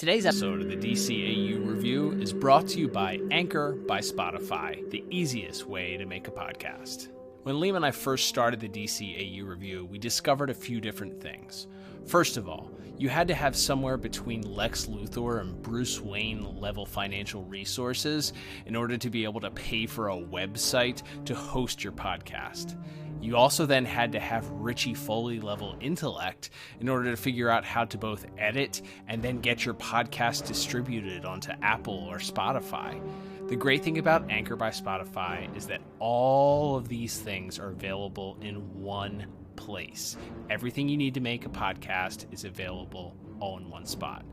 Today's episode of the DCAU Review is brought to you by Anchor by Spotify, the easiest way to make a podcast. When Liam and I first started the DCAU Review, we discovered a few different things. First of all, you had to have somewhere between Lex Luthor and Bruce Wayne level financial resources in order to be able to pay for a website to host your podcast. You also then had to have Richie Foley level intellect in order to figure out how to both edit and then get your podcast distributed onto Apple or Spotify. The great thing about Anchor by Spotify is that all of these things are available in one place. Everything you need to make a podcast is available all in one spot.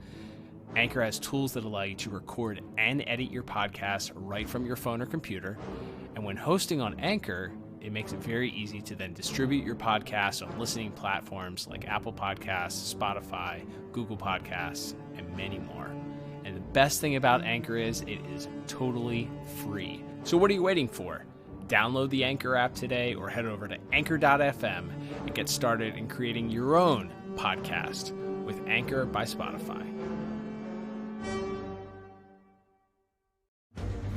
Anchor has tools that allow you to record and edit your podcast right from your phone or computer. And when hosting on Anchor, it makes it very easy to then distribute your podcast on listening platforms like Apple Podcasts, Spotify, Google Podcasts, and many more. And the best thing about Anchor is it is totally free. So what are you waiting for? Download the Anchor app today or head over to anchor.fm and get started in creating your own podcast with Anchor by Spotify.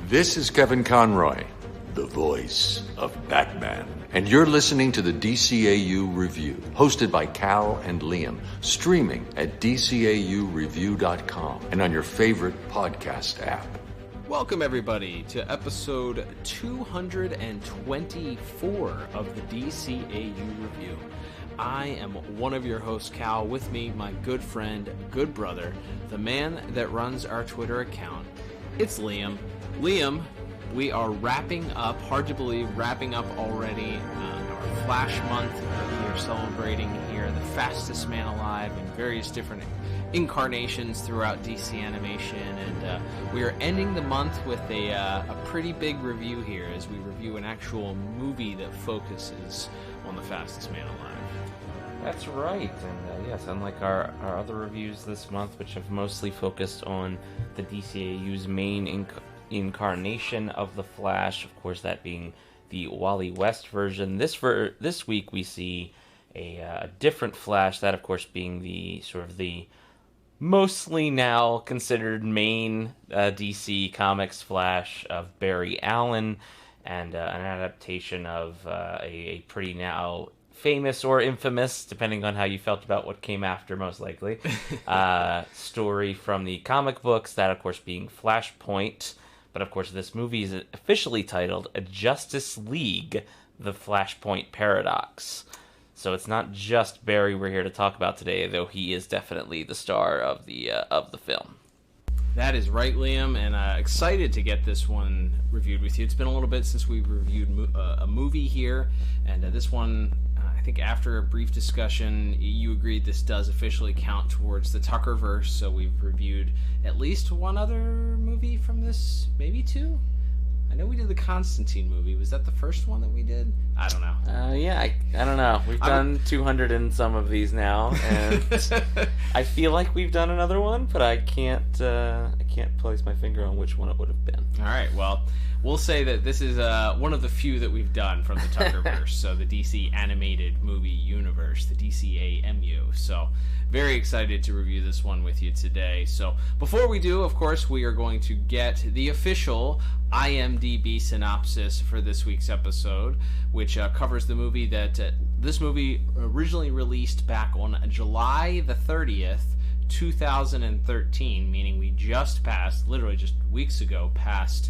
This is Kevin Conroy, the voice of Batman, and you're listening to the DCAU Review, hosted by Cal and Liam, streaming at DCAUreview.com and on your favorite podcast app. Welcome, everybody, to episode 224 of the DCAU Review. I am one of your hosts, Cal. With me, my good friend, good brother, the man that runs our Twitter account. It's Liam. Liam, we are wrapping up, hard to believe, wrapping up already our Flash month. We are celebrating here the fastest man alive in various different incarnations throughout DC animation, and we are ending the month with a pretty big review here as we review an actual movie that focuses on the fastest man alive. That's right, and yes, unlike our other reviews this month, which have mostly focused on the DCAU's main incarnation of the Flash, of course that being the Wally West version, this week we see a different Flash, that of course being the sort of the mostly now considered main DC Comics Flash of Barry Allen, and an adaptation of a pretty now famous or infamous, depending on how you felt about what came after, most likely, story from the comic books, that of course being Flashpoint. But of course this movie is officially titled Justice League, the Flashpoint Paradox. So it's not just Barry we're here to talk about today, though he is definitely the star of the film. That is right, Liam, and excited to get this one reviewed with you. It's been a little bit since we've reviewed a movie here, and this one, I think after a brief discussion, you agreed this does officially count towards the Tuckerverse, so we've reviewed at least one other movie from this, maybe two? I know we did the Constantine movie. Was that the first one that we did? I don't know. I don't know. We've done 200 and some of these now, and I feel like we've done another one, but I can't place my finger on which one it would have been. All right, well, we'll say that this is one of the few that we've done from the Tuckerverse, so the DC animated movie universe, the DCAMU. So very excited to review this one with you today. So before we do, of course, we are going to get the official IMDb synopsis for this week's episode, which covers the movie that this movie originally released back on July the 30th, 2013, meaning we just passed, literally just weeks ago, passed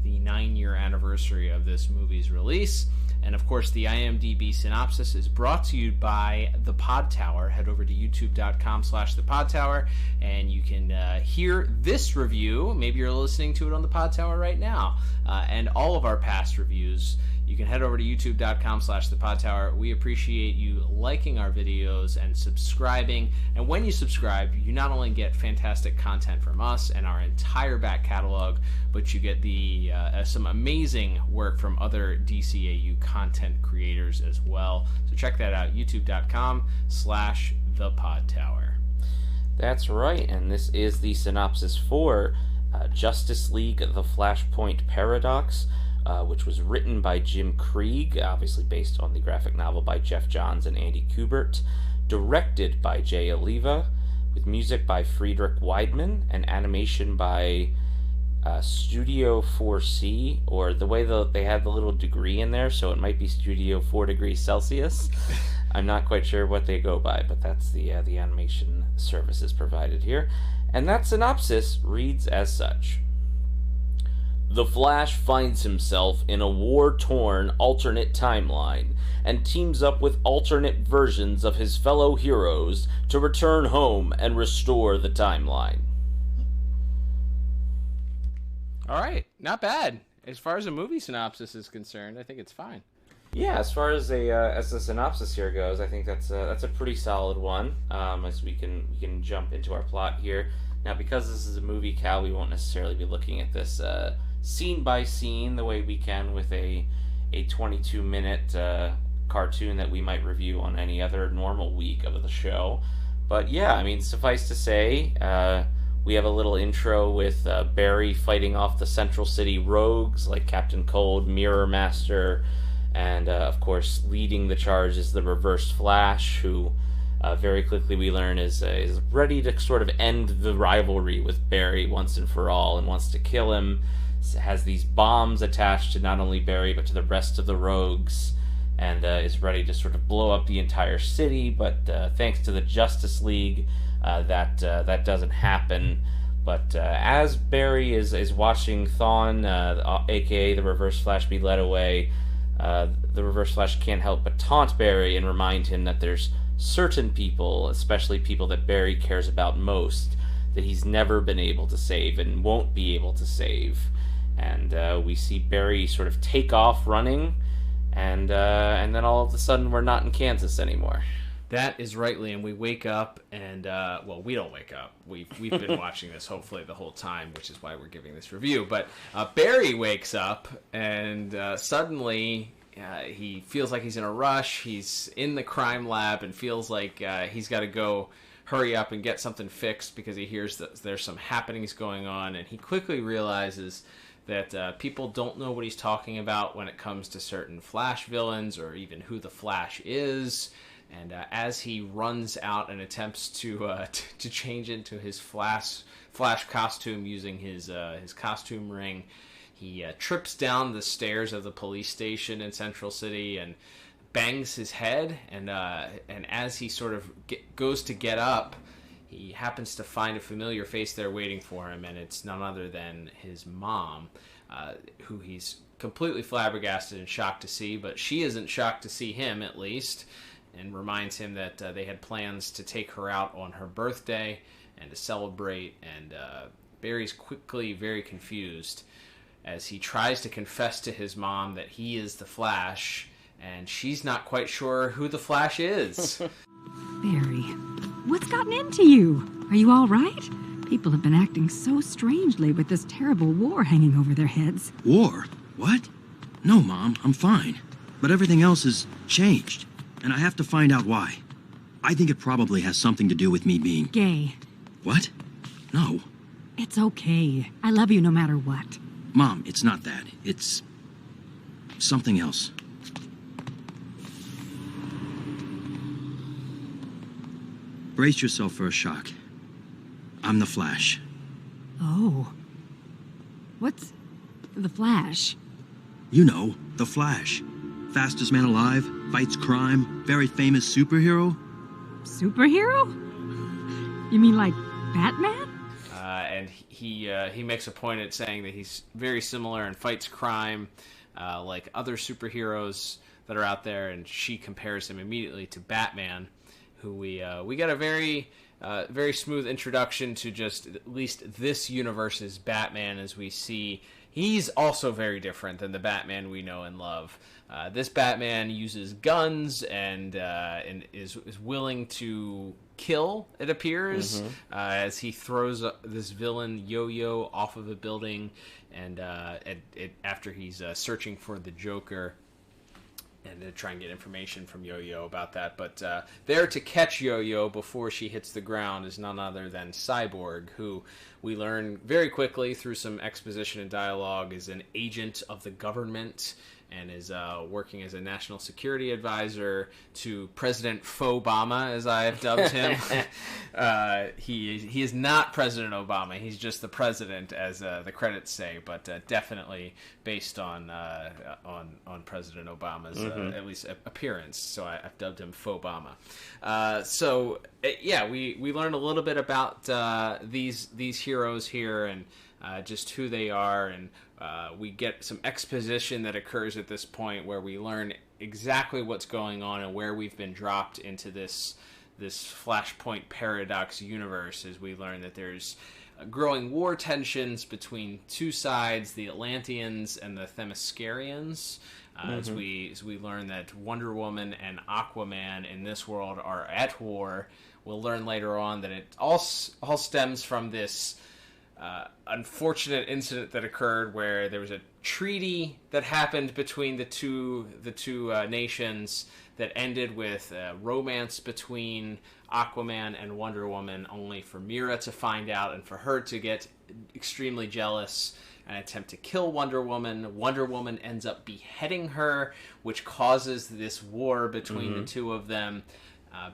the 9-year anniversary of this movie's release. And of course, the IMDb synopsis is brought to you by The Pod Tower. Head over to youtube.com/thepodtower, and you can hear this review. Maybe you're listening to it on The Pod Tower right now. And all of our past reviews, you can head over to youtube.com/thepodtower. We appreciate you liking our videos and subscribing. And when you subscribe, you not only get fantastic content from us and our entire back catalog, but you get the some amazing work from other DCAU content creators as well. So check that out, youtube.com/thepodtower. That's right, and this is the synopsis for Justice League, the Flashpoint Paradox, which was written by Jim Krieg, obviously based on the graphic novel by Jeff Johns and Andy Kubert, directed by Jay Oliva, with music by Friedrich Weidman and animation by Studio 4C, or the way they have the little degree in there, so it might be Studio 4 degrees Celsius. I'm not quite sure what they go by, but that's the animation services provided here. And that synopsis reads as such. The Flash finds himself in a war-torn alternate timeline and teams up with alternate versions of his fellow heroes to return home and restore the timeline. All right, not bad. As far as a movie synopsis is concerned, I think it's fine. Yeah, as far as the synopsis here goes, I think that's a pretty solid one. As we can jump into our plot here. Now, because this is a movie, Cal, we won't necessarily be looking at this scene by scene the way we can with a 22-minute cartoon that we might review on any other normal week of the show. But yeah, I mean, suffice to say, we have a little intro with Barry fighting off the Central City rogues like Captain Cold, Mirror Master, and of course leading the charge is the Reverse Flash, who very quickly we learn is ready to sort of end the rivalry with Barry once and for all and wants to kill him. Has these bombs attached to not only Barry but to the rest of the rogues, and is ready to sort of blow up the entire city, but thanks to the Justice League, that doesn't happen. But as Barry is watching Thawne, aka the Reverse Flash, be led away, the Reverse Flash can't help but taunt Barry and remind him that there's certain people, especially people that Barry cares about most, that he's never been able to save and won't be able to save. And we see Barry sort of take off running, and then all of a sudden we're not in Kansas anymore. That is right, Liam. We wake up, and well, we don't wake up. We've been watching this hopefully the whole time, which is why we're giving this review. But Barry wakes up, and suddenly he feels like he's in a rush. He's in the crime lab and feels like he's got to go hurry up and get something fixed because he hears that there's some happenings going on, and he quickly realizes that people don't know what he's talking about when it comes to certain Flash villains or even who the Flash is. And as he runs out and attempts to change into his Flash costume using his costume ring, he trips down the stairs of the police station in Central City and bangs his head. And as he sort of goes to get up, he happens to find a familiar face there waiting for him, and it's none other than his mom, who he's completely flabbergasted and shocked to see, but she isn't shocked to see him, at least, and reminds him that they had plans to take her out on her birthday and to celebrate, and Barry's quickly very confused as he tries to confess to his mom that he is the Flash, and she's not quite sure who the Flash is. Barry, what's gotten into you? Are you all right? People have been acting so strangely with this terrible war hanging over their heads. War? What? No, Mom, I'm fine. But everything else has changed, and I have to find out why. I think it probably has something to do with me being... Gay. What? No. It's okay. I love you no matter what. Mom, it's not that. It's... something else. Brace yourself for a shock. I'm the Flash. Oh. What's the Flash? You know, the Flash. Fastest man alive, fights crime, very famous superhero. Superhero? You mean like Batman? And he makes a point at saying that he's very similar and fights crime like other superheroes that are out there, and she compares him immediately to Batman, who we get a very smooth introduction to just at least this universe's Batman, as we see he's also very different than the Batman we know and love. This Batman uses guns and is willing to kill, it appears, as he throws this villain Yo-Yo off of a building, and after he's searching for the Joker, and to try and get information from Yo-Yo about that. But there to catch Yo-Yo before she hits the ground is none other than Cyborg, who we learn very quickly through some exposition and dialogue is an agent of the government, and is working as a national security advisor to President Faux-Obama, as I have dubbed him. He is not President Obama. He's just the president, as the credits say, but definitely based on President Obama's at least appearance. So I've dubbed him Faux-Obama. We learn a little bit about these heroes here and just who they are, and we get some exposition that occurs at this point where we learn exactly what's going on and where we've been dropped into this Flashpoint Paradox universe, as we learn that there's growing war tensions between two sides, the Atlanteans and the Themyscirians. As we learn that Wonder Woman and Aquaman in this world are at war. We'll learn later on that it all stems from this unfortunate incident that occurred where there was a treaty that happened between the two nations that ended with romance between Aquaman and Wonder Woman, only for Mira to find out and for her to get extremely jealous and attempt to kill Wonder Woman. Wonder Woman ends up beheading her, which causes this war between the two of them,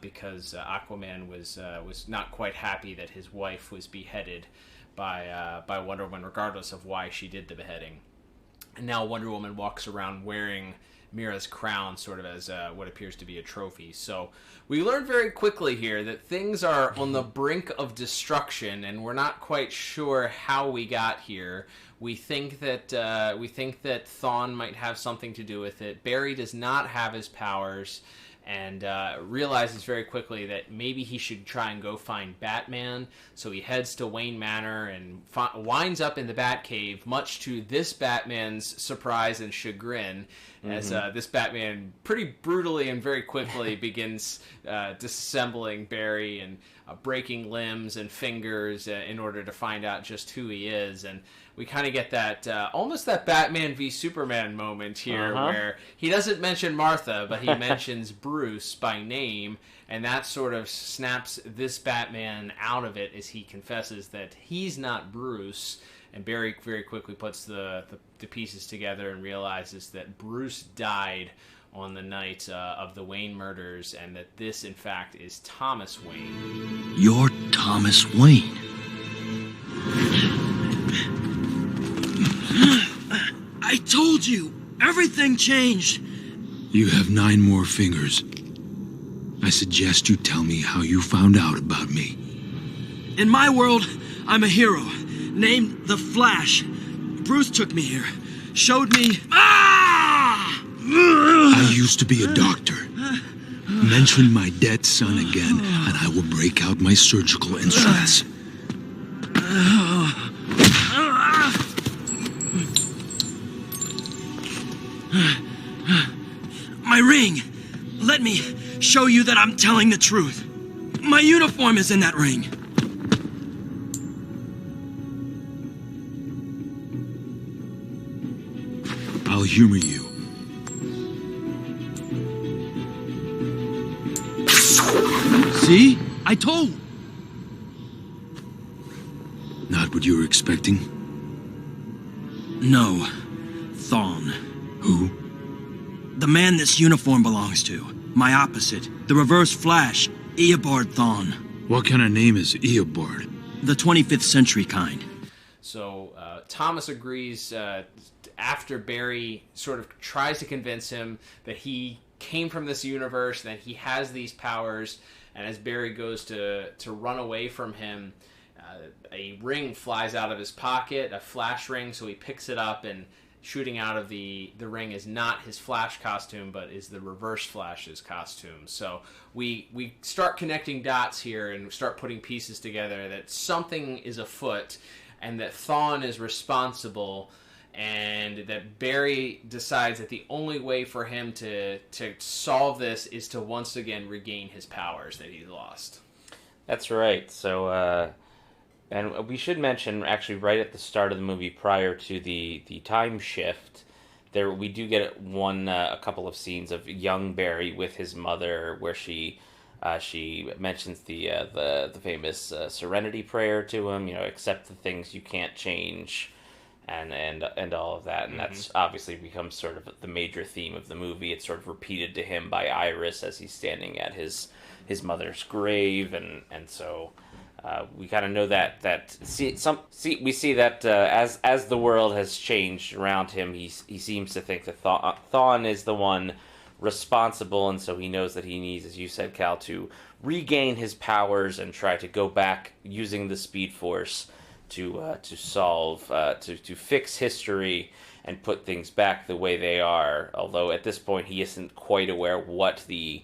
because Aquaman was not quite happy that his wife was beheaded by Wonder Woman, regardless of why she did the beheading. And now Wonder Woman walks around wearing Mira's crown, sort of as what appears to be a trophy. So we learn very quickly here that things are on the brink of destruction, and we're not quite sure how we got here. We think that Thawne might have something to do with it. Barry does not have his powers, and realizes very quickly that maybe he should try and go find Batman. So he heads to Wayne Manor and winds up in the Batcave, much to this Batman's surprise and chagrin, as this Batman pretty brutally and very quickly begins disassembling Barry and breaking limbs and fingers in order to find out just who he is. And we kind of get that almost that Batman v Superman moment here, where he doesn't mention Martha, but he mentions Bruce by name, and that sort of snaps this Batman out of it as he confesses that he's not Bruce. And Barry very quickly puts the pieces together and realizes that Bruce died on the night of the Wayne murders, and that this, in fact, is Thomas Wayne. You're Thomas Wayne. I told you! Everything changed! You have 9 more fingers. I suggest you tell me how you found out about me. In my world, I'm a hero, named the Flash. Bruce took me here, showed me... I used to be a doctor. Mention my dead son again, and I will break out my surgical instruments. My ring! Let me show you that I'm telling the truth. My uniform is in that ring. I'll humor you. See? I told. Not what you were expecting? No. Thawne. Who? The man this uniform belongs to. My opposite. The reverse Flash. Eobard Thawne. What kind of name is Eobard? The 25th century kind. So Thomas agrees after Barry sort of tries to convince him that he came from this universe, that he has these powers, and as Barry goes to run away from him, a ring flies out of his pocket, a Flash ring, so he picks it up, and shooting out of the ring is not his Flash costume, but is the Reverse Flash's costume. So we start connecting dots here and start putting pieces together that something is afoot, and that Thawne is responsible, and that Barry decides that the only way for him to solve this is to once again regain his powers that he's lost. That's right. So, and we should mention, actually, right at the start of the movie, prior to the time shift, there we do get a couple of scenes of young Barry with his mother, where she mentions the famous Serenity prayer to him. You know, accept the things you can't change. and all of that, and that's obviously becomes sort of the major theme of the movie. It's sort of repeated to him by Iris as he's standing at his mother's grave, and so we kind of know we see that as the world has changed around him, he seems to think that Thawne is the one responsible, and so he knows that he needs, as you said, Cal, to regain his powers and try to go back using the Speed Force to solve to fix history and put things back the way they are. Although at this point he isn't quite aware what the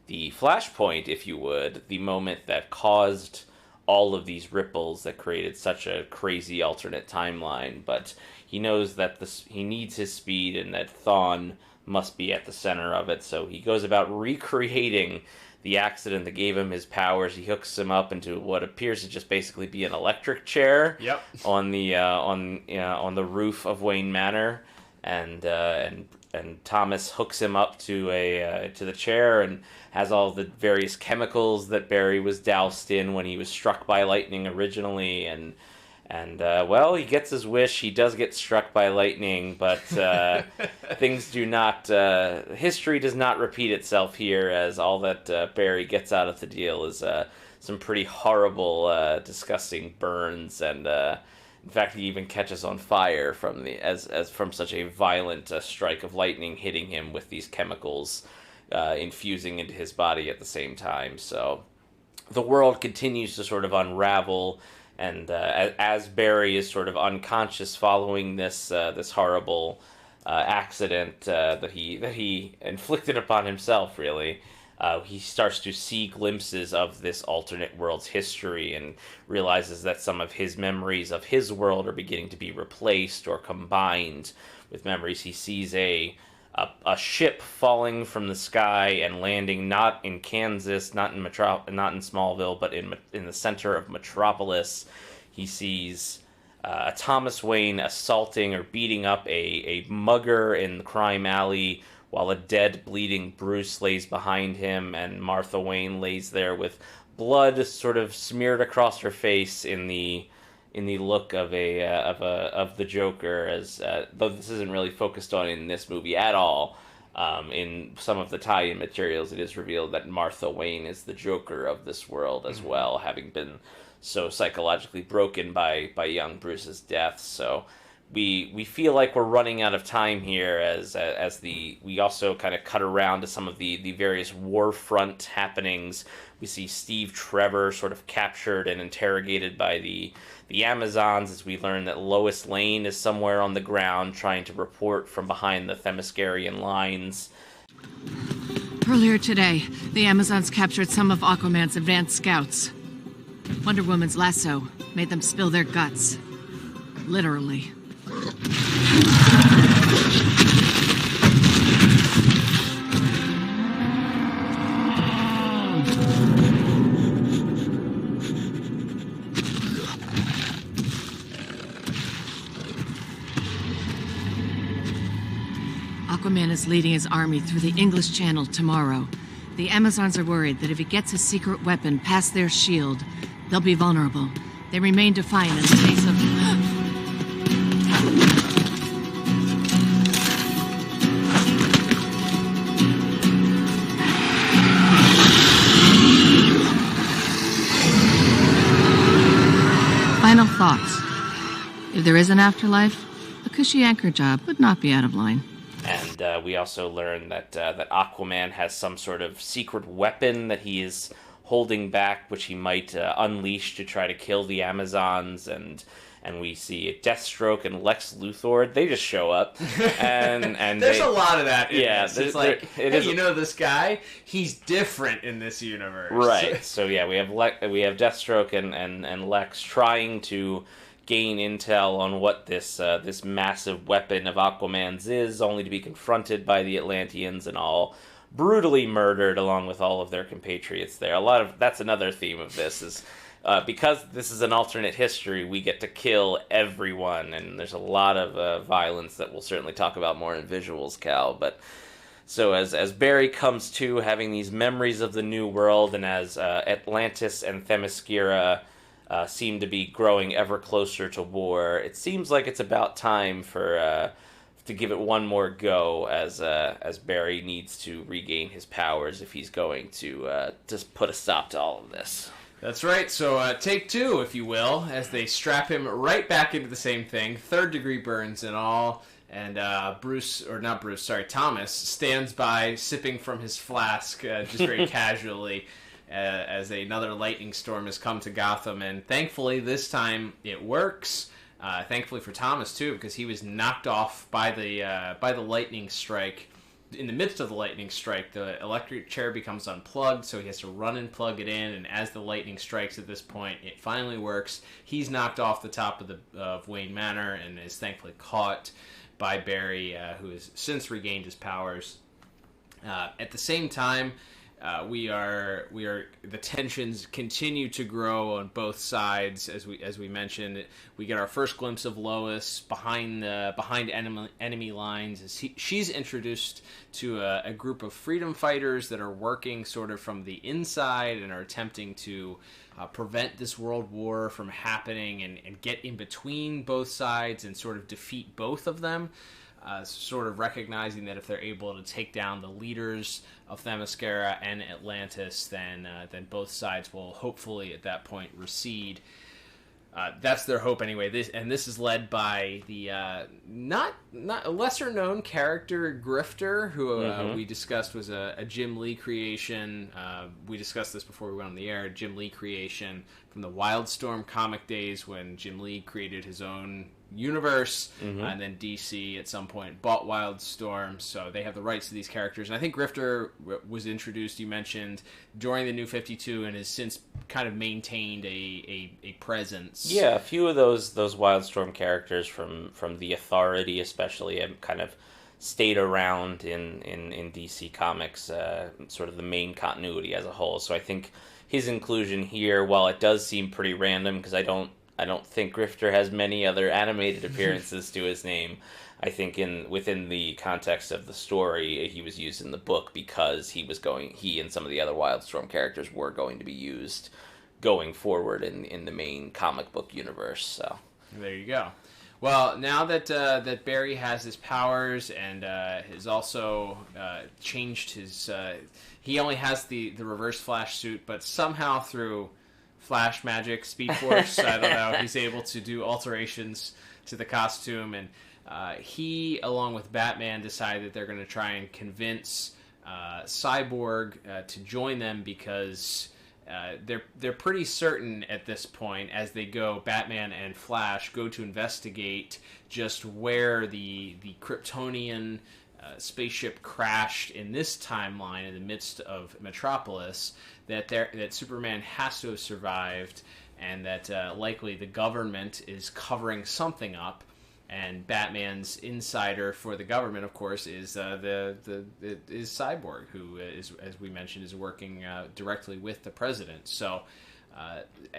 flashpoint, if you would, the moment that caused all of these ripples that created such a crazy alternate timeline. But he knows that he needs his speed and that Thawne must be at the center of it. So he goes about recreating the accident that gave him his powers. He hooks him up into what appears to just basically be an electric chair. Yep. On the roof of Wayne Manor, and Thomas hooks him up to the chair and has all the various chemicals that Barry was doused in when he was struck by lightning originally, and well, he gets his wish. He does get struck by lightning, but things do not. History does not repeat itself here, as all that Barry gets out of the deal is some pretty horrible, disgusting burns, and in fact, he even catches on fire from from such a violent strike of lightning hitting him with these chemicals infusing into his body at the same time. So the world continues to sort of unravel. And as Barry is sort of unconscious following this horrible accident that he inflicted upon himself, really, he starts to see glimpses of this alternate world's history and realizes that some of his memories of his world are beginning to be replaced or combined with memories. He sees a ship falling from the sky and landing not in Kansas, not in Smallville, but in the center of Metropolis. He sees Thomas Wayne assaulting or beating up a mugger in the crime alley, while a dead, bleeding Bruce lays behind him, and Martha Wayne lays there with blood sort of smeared across her face in the look of the Joker, as though this isn't really focused on in this movie at all. In some of the tie-in materials, it is revealed that Martha Wayne is the Joker of this world as well, having been so psychologically broken by young Bruce's death. So we feel like we're running out of time here, as we also kind of cut around to some of the various war front happenings. We see Steve Trevor sort of captured and interrogated by the Amazons, as we learn that Lois Lane is somewhere on the ground trying to report from behind the Themyscirian lines. Earlier today, the Amazons captured some of Aquaman's advanced scouts. Wonder Woman's lasso made them spill their guts. Literally. Aquaman is leading his army through the English Channel tomorrow. The Amazons are worried that if he gets his secret weapon past their shield, they'll be vulnerable. They remain defiant in the face of... Final thoughts. If there is an afterlife, a cushy anchor job would not be out of line. And we also learn that Aquaman has some sort of secret weapon that he is holding back, which he might unleash to try to kill the Amazons. And we see Deathstroke and Lex Luthor. They just show up, and there's a lot of that. It's like, hey, you know this guy? He's different in this universe, right? So yeah, we have Deathstroke and Lex trying to gain intel on what this massive weapon of Aquaman's is, only to be confronted by the Atlanteans and all brutally murdered along with all of their compatriots there. That's another theme of this is because this is an alternate history, we get to kill everyone, and there's a lot of violence that we'll certainly talk about more in visuals, Cal. But so as Barry comes to having these memories of the new world, and as Atlantis and Themyscira seem to be growing ever closer to war. It seems like it's about time for to give it one more go, as Barry needs to regain his powers if he's going to just put a stop to all of this. That's right. So take two, if you will, as they strap him right back into the same thing, 3rd-degree burns and all. And Thomas stands by, sipping from his flask, just very casually, as another lightning storm has come to Gotham. And thankfully, this time it works. Thankfully for Thomas too, because he was knocked off by the lightning strike. In the midst of the lightning strike, the electric chair becomes unplugged, so he has to run and plug it in. And as the lightning strikes at this point, it finally works. He's knocked off the top of Wayne Manor and is thankfully caught by Barry, who has since regained his powers. At the same time, the tensions continue to grow on both sides. As we mentioned, we get our first glimpse of Lois behind enemy lines as she's introduced to a group of freedom fighters that are working sort of from the inside and are attempting to prevent this world war from happening and get in between both sides and sort of defeat both of them. Sort of recognizing that if they're able to take down the leaders of Themyscira and Atlantis, then both sides will hopefully at that point recede. That's their hope anyway. This is led by the not a lesser known character, Grifter, who we discussed was a Jim Lee creation. We discussed this before we went on the air. Jim Lee creation from the Wildstorm comic days when Jim Lee created his own universe, and then DC at some point bought Wildstorm, so they have the rights to these characters. And I think Grifter was introduced, you mentioned, during the New 52 and has since kind of maintained a presence. Yeah, a few of those Wildstorm characters from the Authority especially have kind of stayed around in DC Comics, sort of the main continuity as a whole. So I think his inclusion here, while it does seem pretty random, because I don't think Grifter has many other animated appearances to his name. I think within the context of the story, he was used in the book because he and some of the other Wildstorm characters were going to be used going forward in the main comic book universe. So there you go. Well, now that Barry has his powers and has also changed his, he only has the Reverse Flash suit, but somehow through Flash magic, Speed Force, I don't know, he's able to do alterations to the costume, and he, along with Batman, decide that they're going to try and convince Cyborg to join them because they're pretty certain at this point, as they go, Batman and Flash go to investigate just where the Kryptonian spaceship crashed in this timeline in the midst of Metropolis, that Superman has to have survived, and that likely the government is covering something up. And Batman's insider for the government, of course, is Cyborg, who is, as we mentioned, is working directly with the president. So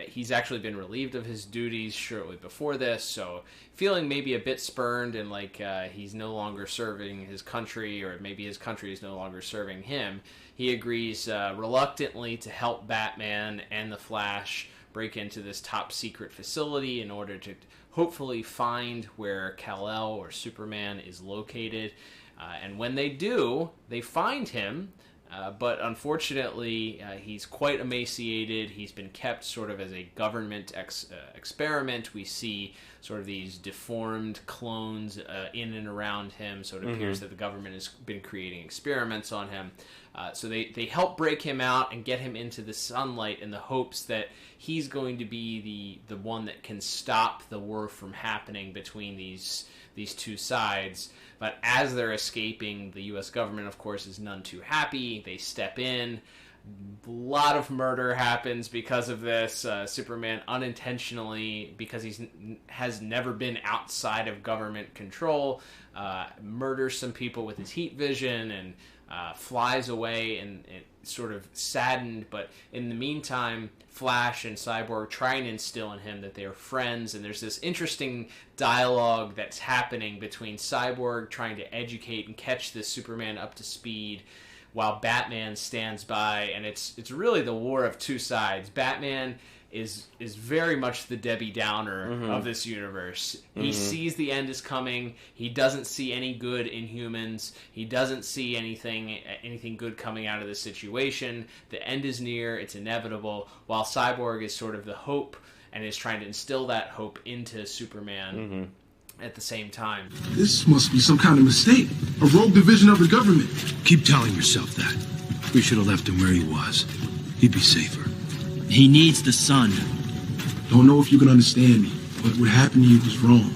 he's actually been relieved of his duties shortly before this, so feeling maybe a bit spurned and like he's no longer serving his country, or maybe his country is no longer serving him, he agrees reluctantly to help Batman and the Flash break into this top secret facility in order to hopefully find where Kal-El or Superman is located. And when they do, they find him. But unfortunately, he's quite emaciated. He's been kept sort of as a government experiment. We see sort of these deformed clones in and around him, so it appears that the government has been creating experiments on him. So they help break him out and get him into the sunlight in the hopes that he's going to be the one that can stop the war from happening between these two sides. But as they're escaping, the U.S. government, of course, is none too happy. They step in. A lot of murder happens because of this. Superman unintentionally, because has never been outside of government control, murders some people with his heat vision and flies away and sort of saddened. But in the meantime, Flash and Cyborg try and instill in him that they are friends, and there's this interesting dialogue that's happening between Cyborg trying to educate and catch this Superman up to speed, while Batman stands by, and it's really the war of two sides. Batman is very much the Debbie Downer of this universe. He sees the end is coming. He doesn't see any good in humans. He doesn't see anything good coming out of this situation. The end is near. It's inevitable. While Cyborg is sort of the hope and is trying to instill that hope into Superman at the same time. This must be some kind of mistake. A rogue division of the government. Keep telling yourself that. We should have left him where he was. He'd be safer. He needs the sun. Don't know if you can understand me, but what happened to you was wrong.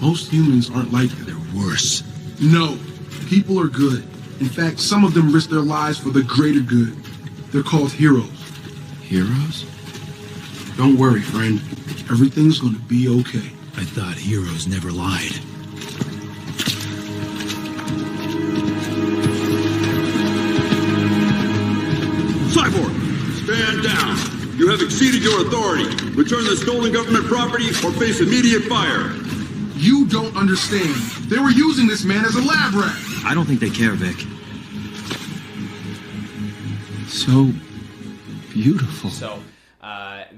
Most humans aren't like that. They're worse. No, people are good. In fact, some of them risk their lives for the greater good. They're called heroes. Heroes? Don't worry, friend. Everything's gonna be okay. I thought heroes never lied. Cyborg, stand down. You have exceeded your authority. Return the stolen government property or face immediate fire. You don't understand. They were using this man as a lab rat. I don't think they care, Vic. So beautiful. So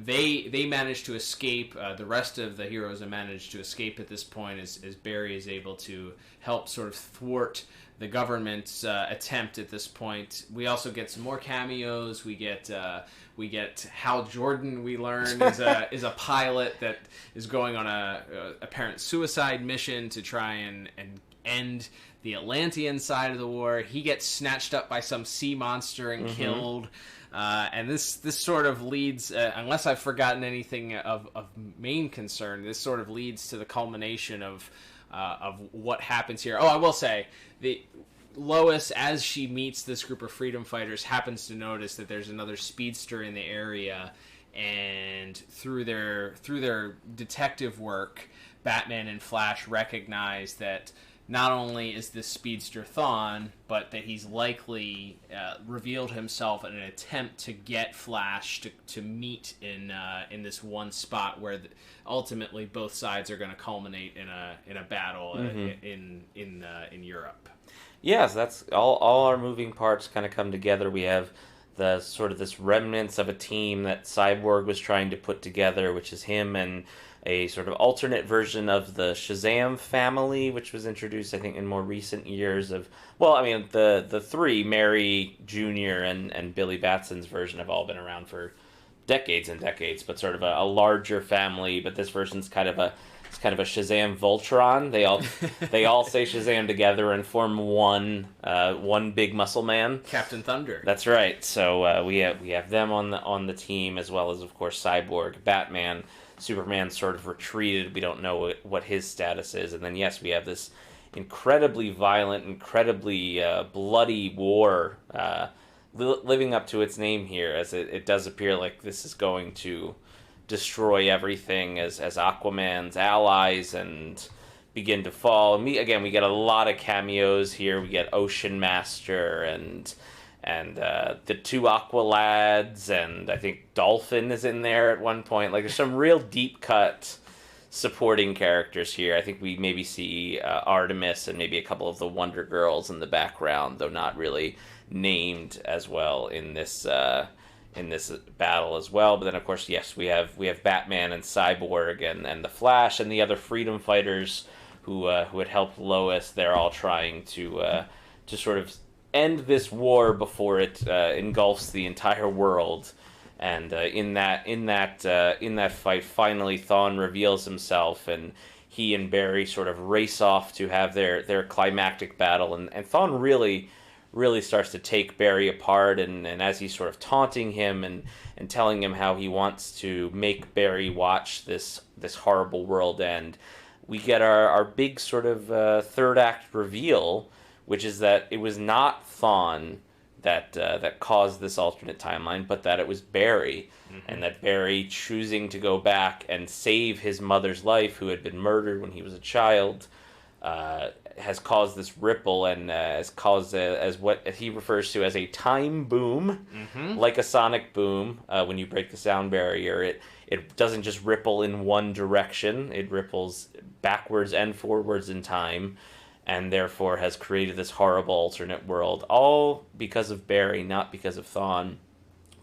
they manage to escape. The rest of the heroes have managed to escape at this point as Barry is able to help sort of thwart the government's attempt at this point. We also get some more cameos. We get Hal Jordan, we learn, is a pilot that is going on a apparent suicide mission to try and end the Atlantean side of the war. He gets snatched up by some sea monster and killed. And this sort of leads, unless I've forgotten anything of main concern, this sort of leads to the culmination of what happens here. Oh, I will say, Lois, as she meets this group of freedom fighters, happens to notice that there's another speedster in the area, and through their detective work, Batman and Flash recognize that not only is this speedster Thawne, but that he's likely revealed himself in an attempt to get Flash to meet in this one spot where ultimately both sides are going to culminate in a battle in Europe. Yes, that's all our moving parts kind of come together. We have the sort of this remnants of a team that Cyborg was trying to put together, which is him and a sort of alternate version of the Shazam family, which was introduced, I think, in more recent years the three, Mary, Jr., and Billy Batson's version have all been around for decades and decades, but sort of a larger family, but this version's kind of a Shazam Voltron. They all say Shazam together and form one big muscle man. Captain Thunder. That's right. So we have them on the team, as well as, of course, Cyborg, Batman. Superman sort of retreated. We don't know what his status is. And then, yes, we have this incredibly violent, incredibly bloody war living up to its name here, as it does appear like this is going to destroy everything as Aquaman's allies and begin to fall. And we get a lot of cameos here. We get Ocean Master and the two Aqua lads, and I think Dolphin is in there at one point. Like, there's some real deep cut supporting characters here. I think we maybe see Artemis and maybe a couple of the Wonder Girls in the background, though not really named as well in this battle as well. But then, of course, yes, we have Batman and Cyborg and the Flash and the other freedom fighters who had helped Lois. They're all trying to sort of end this war before it engulfs the entire world. And in that fight, finally Thawne reveals himself, and he and Barry sort of race off to have their climactic battle. And Thawne really starts to take Barry apart, and as he's sort of taunting him and telling him how he wants to make Barry watch this horrible world end, we get our big sort of third act reveal, which is that it was not Thawne that caused this alternate timeline, but that it was Barry, and that Barry choosing to go back and save his mother's life, who had been murdered when he was a child, has caused this ripple and has caused as what he refers to as a time boom, like a sonic boom. When you break the sound barrier, it doesn't just ripple in one direction; it ripples backwards and forwards in time, and therefore has created this horrible alternate world, all because of Barry, not because of Thawne.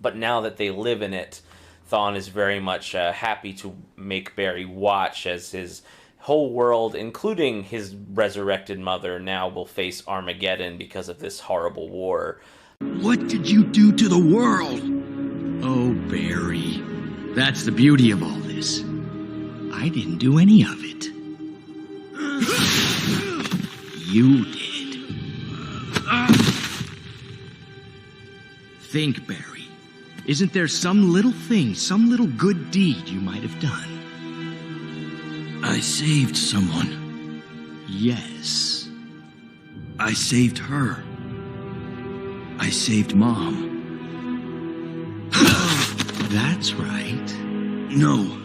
But now that they live in it, Thawne is very much happy to make Barry watch as his whole world, including his resurrected mother, now will face Armageddon because of this horrible war. What did you do to the world? Oh, Barry. That's the beauty of all this. I didn't do any of it. You did. Think, Barry. Isn't there some little thing, some little good deed you might have done? I saved someone. Yes. I saved her. I saved Mom. That's right. No.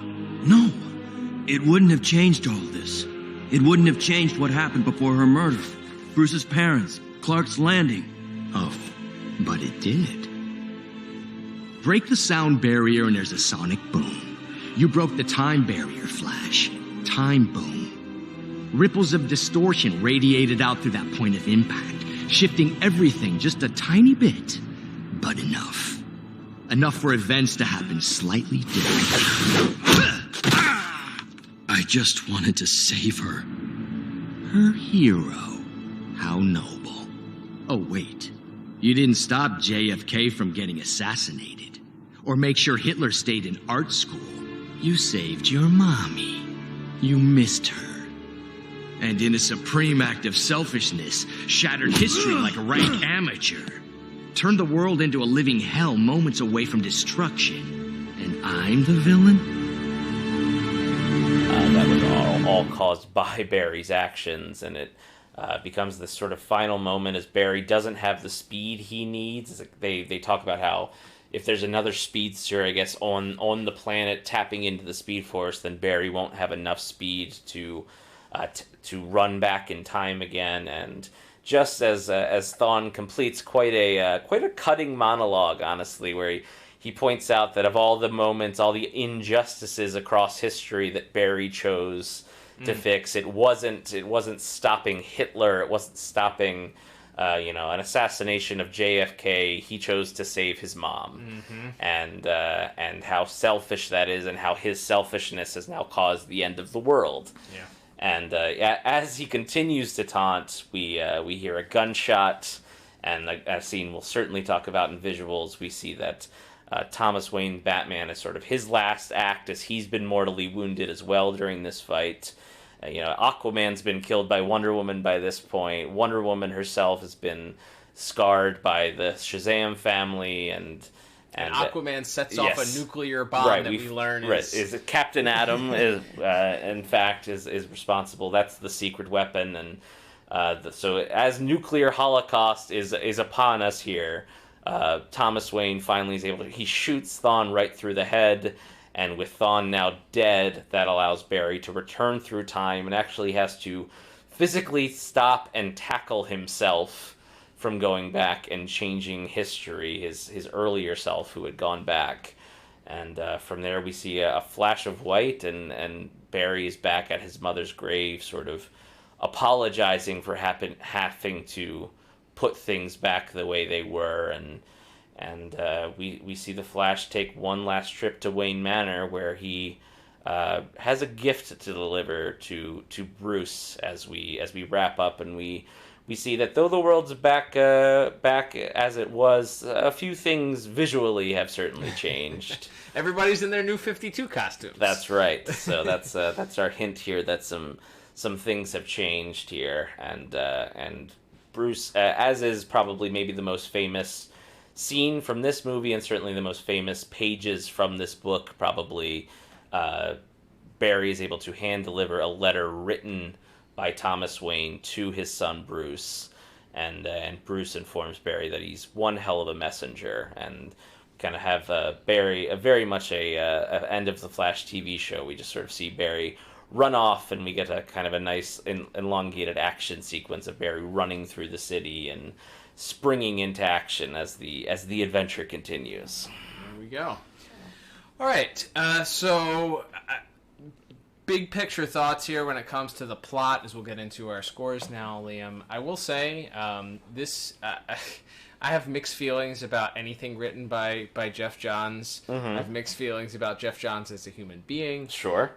It wouldn't have changed all this. It wouldn't have changed what happened before her murder. Bruce's parents, Clark's Landing. Oh, but it did. Break the sound barrier and there's a sonic boom. You broke the time barrier, Flash. Time boom. Ripples of distortion radiated out through that point of impact, shifting everything just a tiny bit, but enough. Enough for events to happen slightly differently. I just wanted to save her. Her hero. How noble. Oh, wait. You didn't stop JFK from getting assassinated, or make sure Hitler stayed in art school. You saved your mommy. You missed her. And in a supreme act of selfishness, shattered history like a rank amateur. Turned the world into a living hell moments away from destruction. And I'm the villain? That was all caused by Barry's actions, and it becomes this sort of final moment as Barry doesn't have the speed he needs. It's like they talk about how if there's another speedster, I guess, on the planet tapping into the Speed Force, then Barry won't have enough speed to run back in time again. And just as Thawne completes quite a cutting monologue, honestly, where he points out that of all the moments, all the injustices across history that Barry chose to fix, it wasn't stopping Hitler, it wasn't stopping an assassination of JFK. He chose to save his mom, and how selfish that is, and how his selfishness has now caused the end of the world. Yeah. And as he continues to taunt, we hear a gunshot, and a scene we'll certainly talk about in visuals. We see that Thomas Wayne Batman is sort of his last act, as he's been mortally wounded as well during this fight. Aquaman's been killed by Wonder Woman by this point. Wonder Woman herself has been scarred by the Shazam family, and Aquaman sets off a nuclear bomb that we learn is Captain Atom in fact is responsible. That's the secret weapon, and so as nuclear holocaust is upon us here, Thomas Wayne finally is able to, he shoots Thawne right through the head, and with Thawne now dead, that allows Barry to return through time and actually has to physically stop and tackle himself from going back and changing history, his earlier self who had gone back. And from there we see a flash of white, and Barry is back at his mother's grave, sort of apologizing for having to put things back the way they were, and we see the Flash take one last trip to Wayne Manor, where he has a gift to deliver to Bruce as we wrap up, and we see that though the world's back as it was, a few things visually have certainly changed. Everybody's in their new 52 costumes. That's right. So that's our hint here that some things have changed here, and Bruce, as is probably maybe the most famous scene from this movie, and certainly the most famous pages from this book, probably, Barry is able to hand deliver a letter written by Thomas Wayne to his son Bruce, and Bruce informs Barry that he's one hell of a messenger, and kind of have Barry very much a end of the Flash TV show. We just sort of see Barry run off, and we get a kind of a nice elongated action sequence of Barry running through the city and springing into action as the adventure continues. There we go. All right, so big picture thoughts here when it comes to the plot, as we'll get into our scores now, Liam. I will say I have mixed feelings about anything written by Jeff Johns. Mm-hmm. I have mixed feelings about Jeff Johns as a human being. Sure.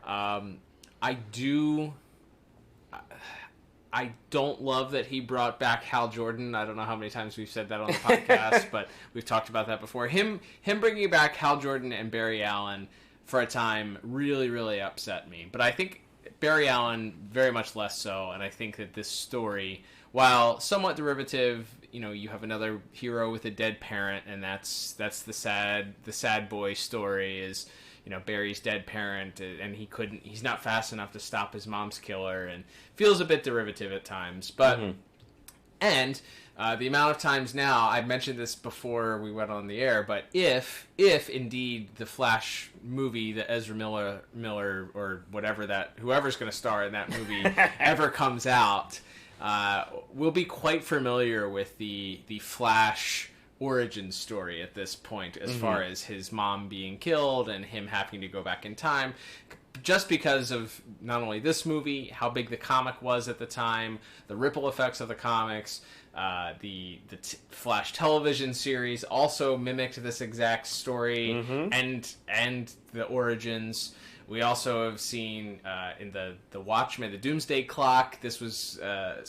I don't love that he brought back Hal Jordan. I don't know how many times we've said that on the podcast, but we've talked about that before. Him bringing back Hal Jordan and Barry Allen for a time really, really upset me. But I think Barry Allen very much less so, and I think that this story, while somewhat derivative, you have another hero with a dead parent, and that's the sad boy story is, Barry's dead parent, and he's not fast enough to stop his mom's killer, and feels a bit derivative at times. But and the amount of times now, I've mentioned this before we went on the air, but if indeed the Flash movie, the Ezra Miller or whoever's going to star in that movie ever comes out, we'll be quite familiar with the Flash origin story at this point, as far as his mom being killed and him having to go back in time, just because of not only this movie, how big the comic was at the time, the ripple effects of the comics. The Flash television series also mimicked this exact story and the origins. We also have seen in the Watchmen, the Doomsday Clock. This was a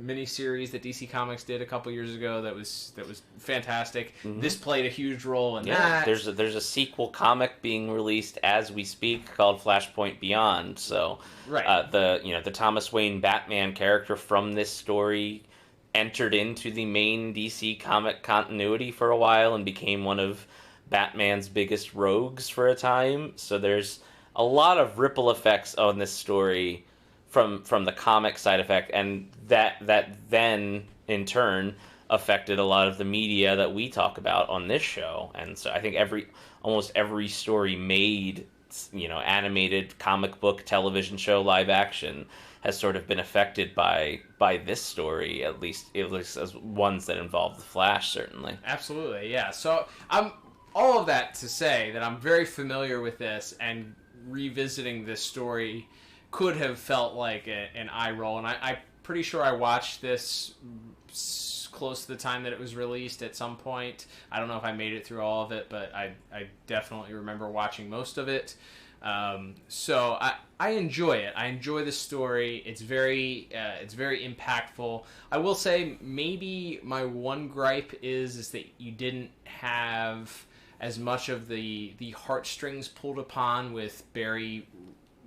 miniseries that DC Comics did a couple years ago. That was fantastic. This played a huge role in that. There's a sequel comic being released as we speak called Flashpoint Beyond. So right. The Thomas Wayne Batman character from this story entered into the main DC comic continuity for a while and became one of Batman's biggest rogues for a time. So there's a lot of ripple effects on this story from the comic side effect, and that then in turn affected a lot of the media that we talk about on this show. And so I think almost every story made, animated, comic book, television show, live action, has sort of been affected by this story, at least as ones that involve the Flash, certainly. Absolutely, yeah. So all of that to say that I'm very familiar with this, and revisiting this story could have felt like an eye roll. And I'm pretty sure I watched this close to the time that it was released at some point. I don't know if I made it through all of it, but I definitely remember watching most of it. So I enjoy it. I enjoy the story. It's very impactful. I will say maybe my one gripe is that you didn't have as much of the heartstrings pulled upon with Barry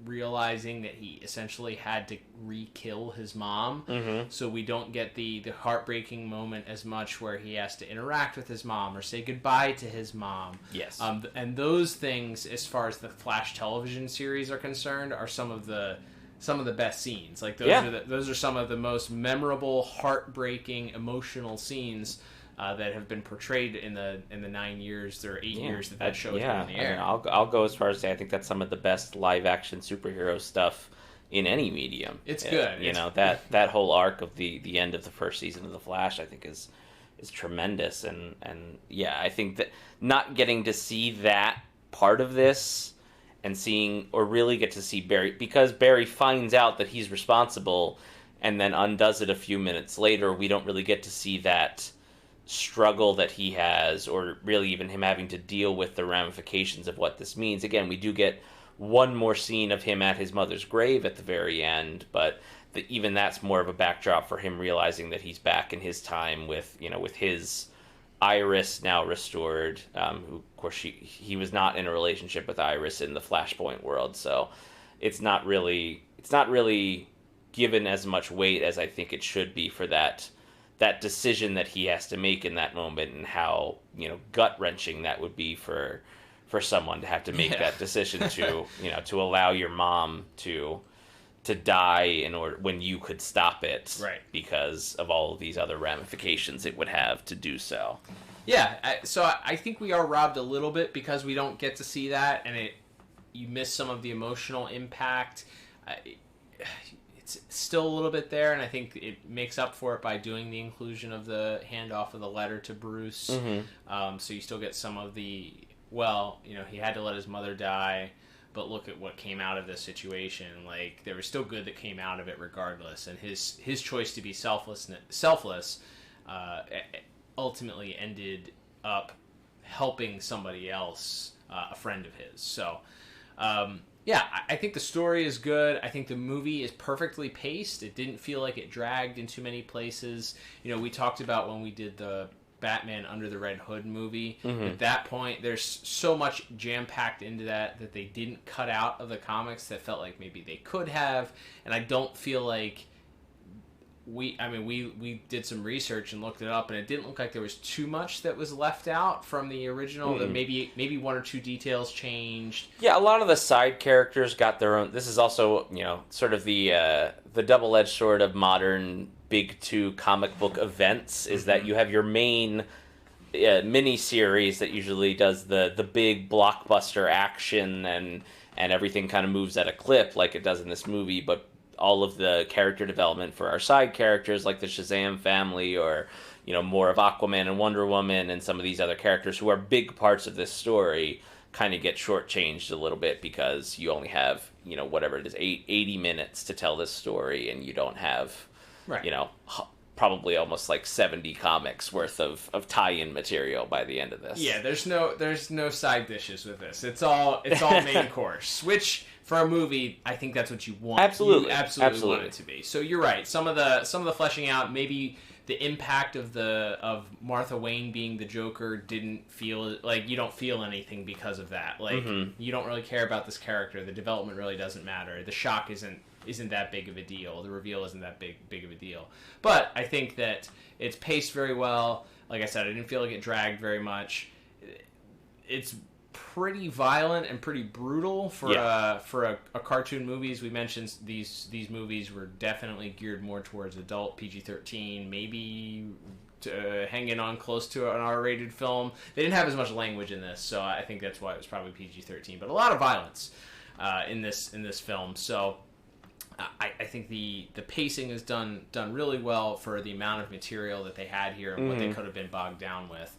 realizing that he essentially had to re-kill his mom. So we don't get the heartbreaking moment as much where he has to interact with his mom or say goodbye to his mom. Yes. And those things, as far as the Flash television series are concerned, are some of the best scenes. Like those are some of the most memorable, heartbreaking, emotional scenes that have been portrayed in the 9 years or 8 years that show has been in the air. I mean, I'll go as far as to say I think that's some of the best live action superhero stuff in any medium. It's good. That whole arc of the end of the first season of The Flash, I think is tremendous, and I think that not getting to see that part of this and seeing, or really get to see Barry, because Barry finds out that he's responsible and then undoes it a few minutes later, we don't really get to see that struggle that he has, or really even him having to deal with the ramifications of what this means. Again, we do get one more scene of him at his mother's grave at the very end, but even that's more of a backdrop for him realizing that he's back in his time with his Iris now restored, who of course he was not in a relationship with Iris in the Flashpoint world, so it's not really given as much weight as I think it should be for that decision that he has to make in that moment, and how gut-wrenching that would be for someone to have to make that decision to to allow your mom to die in order when you could stop it, right, because of all of these other ramifications it would have to do so. So I think we are robbed a little bit because we don't get to see that, and you miss some of the emotional impact. It's still a little bit there, and I think it makes up for it by doing the inclusion of the handoff of the letter to Bruce. So you still get some of the, he had to let his mother die, but look at what came out of this situation. Like, there was still good that came out of it regardless, and his choice to be selfless ultimately ended up helping somebody else, a friend of his. So, yeah, I think the story is good. I think the movie is perfectly paced. It didn't feel like it dragged in too many places. You know, we talked about when we did the Batman Under the Red Hood movie. At that point, there's so much jam-packed into that they didn't cut out of the comics that felt like maybe they could have. And I don't feel like we did some research and looked it up, and it didn't look like there was too much that was left out from the original. That maybe one or two details changed. Yeah, a lot of the side characters got their own. This is also, you know, sort of the double-edged sword of modern big two comic book events, is that you have your main mini-series that usually does the big blockbuster action, and everything kind of moves at a clip like it does in this movie, but all of the character development for our side characters, like the Shazam family, or, you know, more of Aquaman and Wonder Woman and some of these other characters who are big parts of this story, kind of get shortchanged a little bit because you only have, you know, whatever it is, 80 minutes to tell this story, and you don't have, you know, probably almost like 70 comics worth of tie-in material by the end of this. Yeah, there's no side dishes with this. It's all main course, which for a movie, I think that's what you want. Absolutely. You absolutely want it to be. So you're right. Some of the fleshing out, maybe the impact of Martha Wayne being the Joker didn't feel like, you don't feel anything because of that. Like, you don't really care about this character. The development really doesn't matter. The shock isn't that big of a deal. The reveal isn't that big of a deal. But I think that it's paced very well. Like I said, I didn't feel like it dragged very much. It's pretty violent and pretty brutal for a cartoon movies. We mentioned these movies were definitely geared more towards adult, PG-13, maybe hanging on close to an R-rated film. They didn't have as much language in this, so I think that's why it was probably PG-13. But a lot of violence in this film. So I think the pacing is done really well for the amount of material that they had here and what they could have been bogged down with.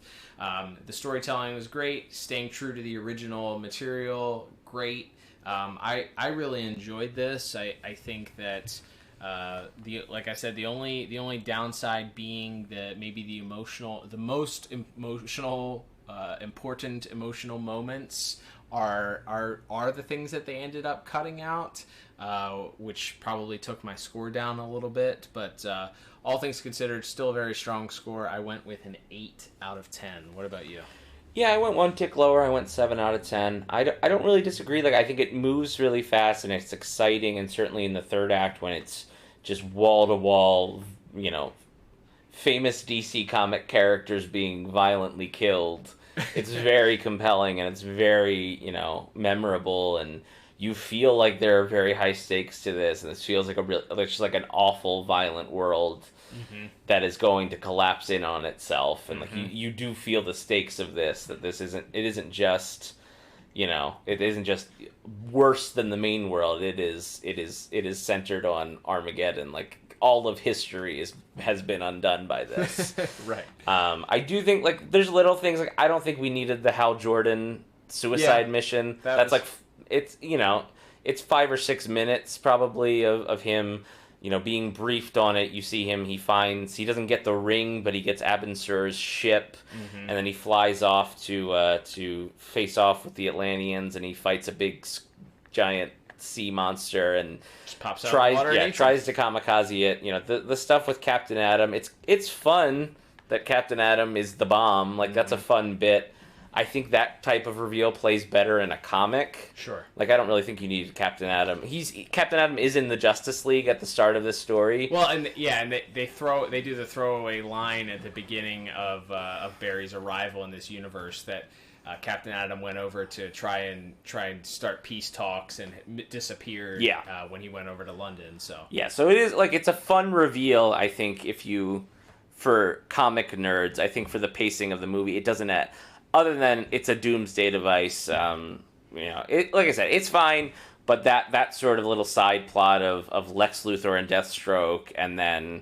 The storytelling was great, staying true to the original material, great. I really enjoyed this. I think that like I said, the only downside being that maybe the most emotional, important emotional moments are the things that they ended up cutting out, which probably took my score down a little bit. But all things considered, still a very strong score. I went with an 8 out of 10. What about you? Yeah, I went one tick lower. I went 7 out of 10. I don't really disagree. Like, I think it moves really fast and it's exciting, and certainly in the third act when it's just wall-to-wall, you know, famous DC comic characters being violently killed. It's very compelling, and it's very, you know, memorable, and you feel like there are very high stakes to this, and this feels like just like an awful, violent world that is going to collapse in on itself, and like you do feel the stakes of this. That it isn't just, you know, it isn't just worse than the main world. It is centered on Armageddon. Like, all of history has been undone by this. Right. I do think, like, there's little things, like, I don't think we needed the Hal Jordan suicide mission. That's like, it's, you know, it's 5 or 6 minutes probably of him, you know, being briefed on it. You see him, he doesn't get the ring, but he gets Abin Sur's ship, and then he flies off to face off with the Atlanteans, and he fights a big giant sea monster, and just pops out of the water, tries to kamikaze it. You know, the stuff with Captain Atom, it's fun that Captain Atom is the bomb. Like, that's a fun bit. I think that type of reveal plays better in a comic. Sure. Like, I don't really think you need Captain Atom. Captain Atom is in the Justice League at the start of this story. Well, and they do the throwaway line at the beginning of Barry's arrival in this universe that Captain Atom went over to try and start peace talks and disappeared when he went over to London. So so it is, like, it's a fun reveal. I think for comic nerds, I think for the pacing of the movie, it doesn't add. Other than it's a doomsday device, you know, like I said, it's fine. But that sort of little side plot of Lex Luthor and Deathstroke, and then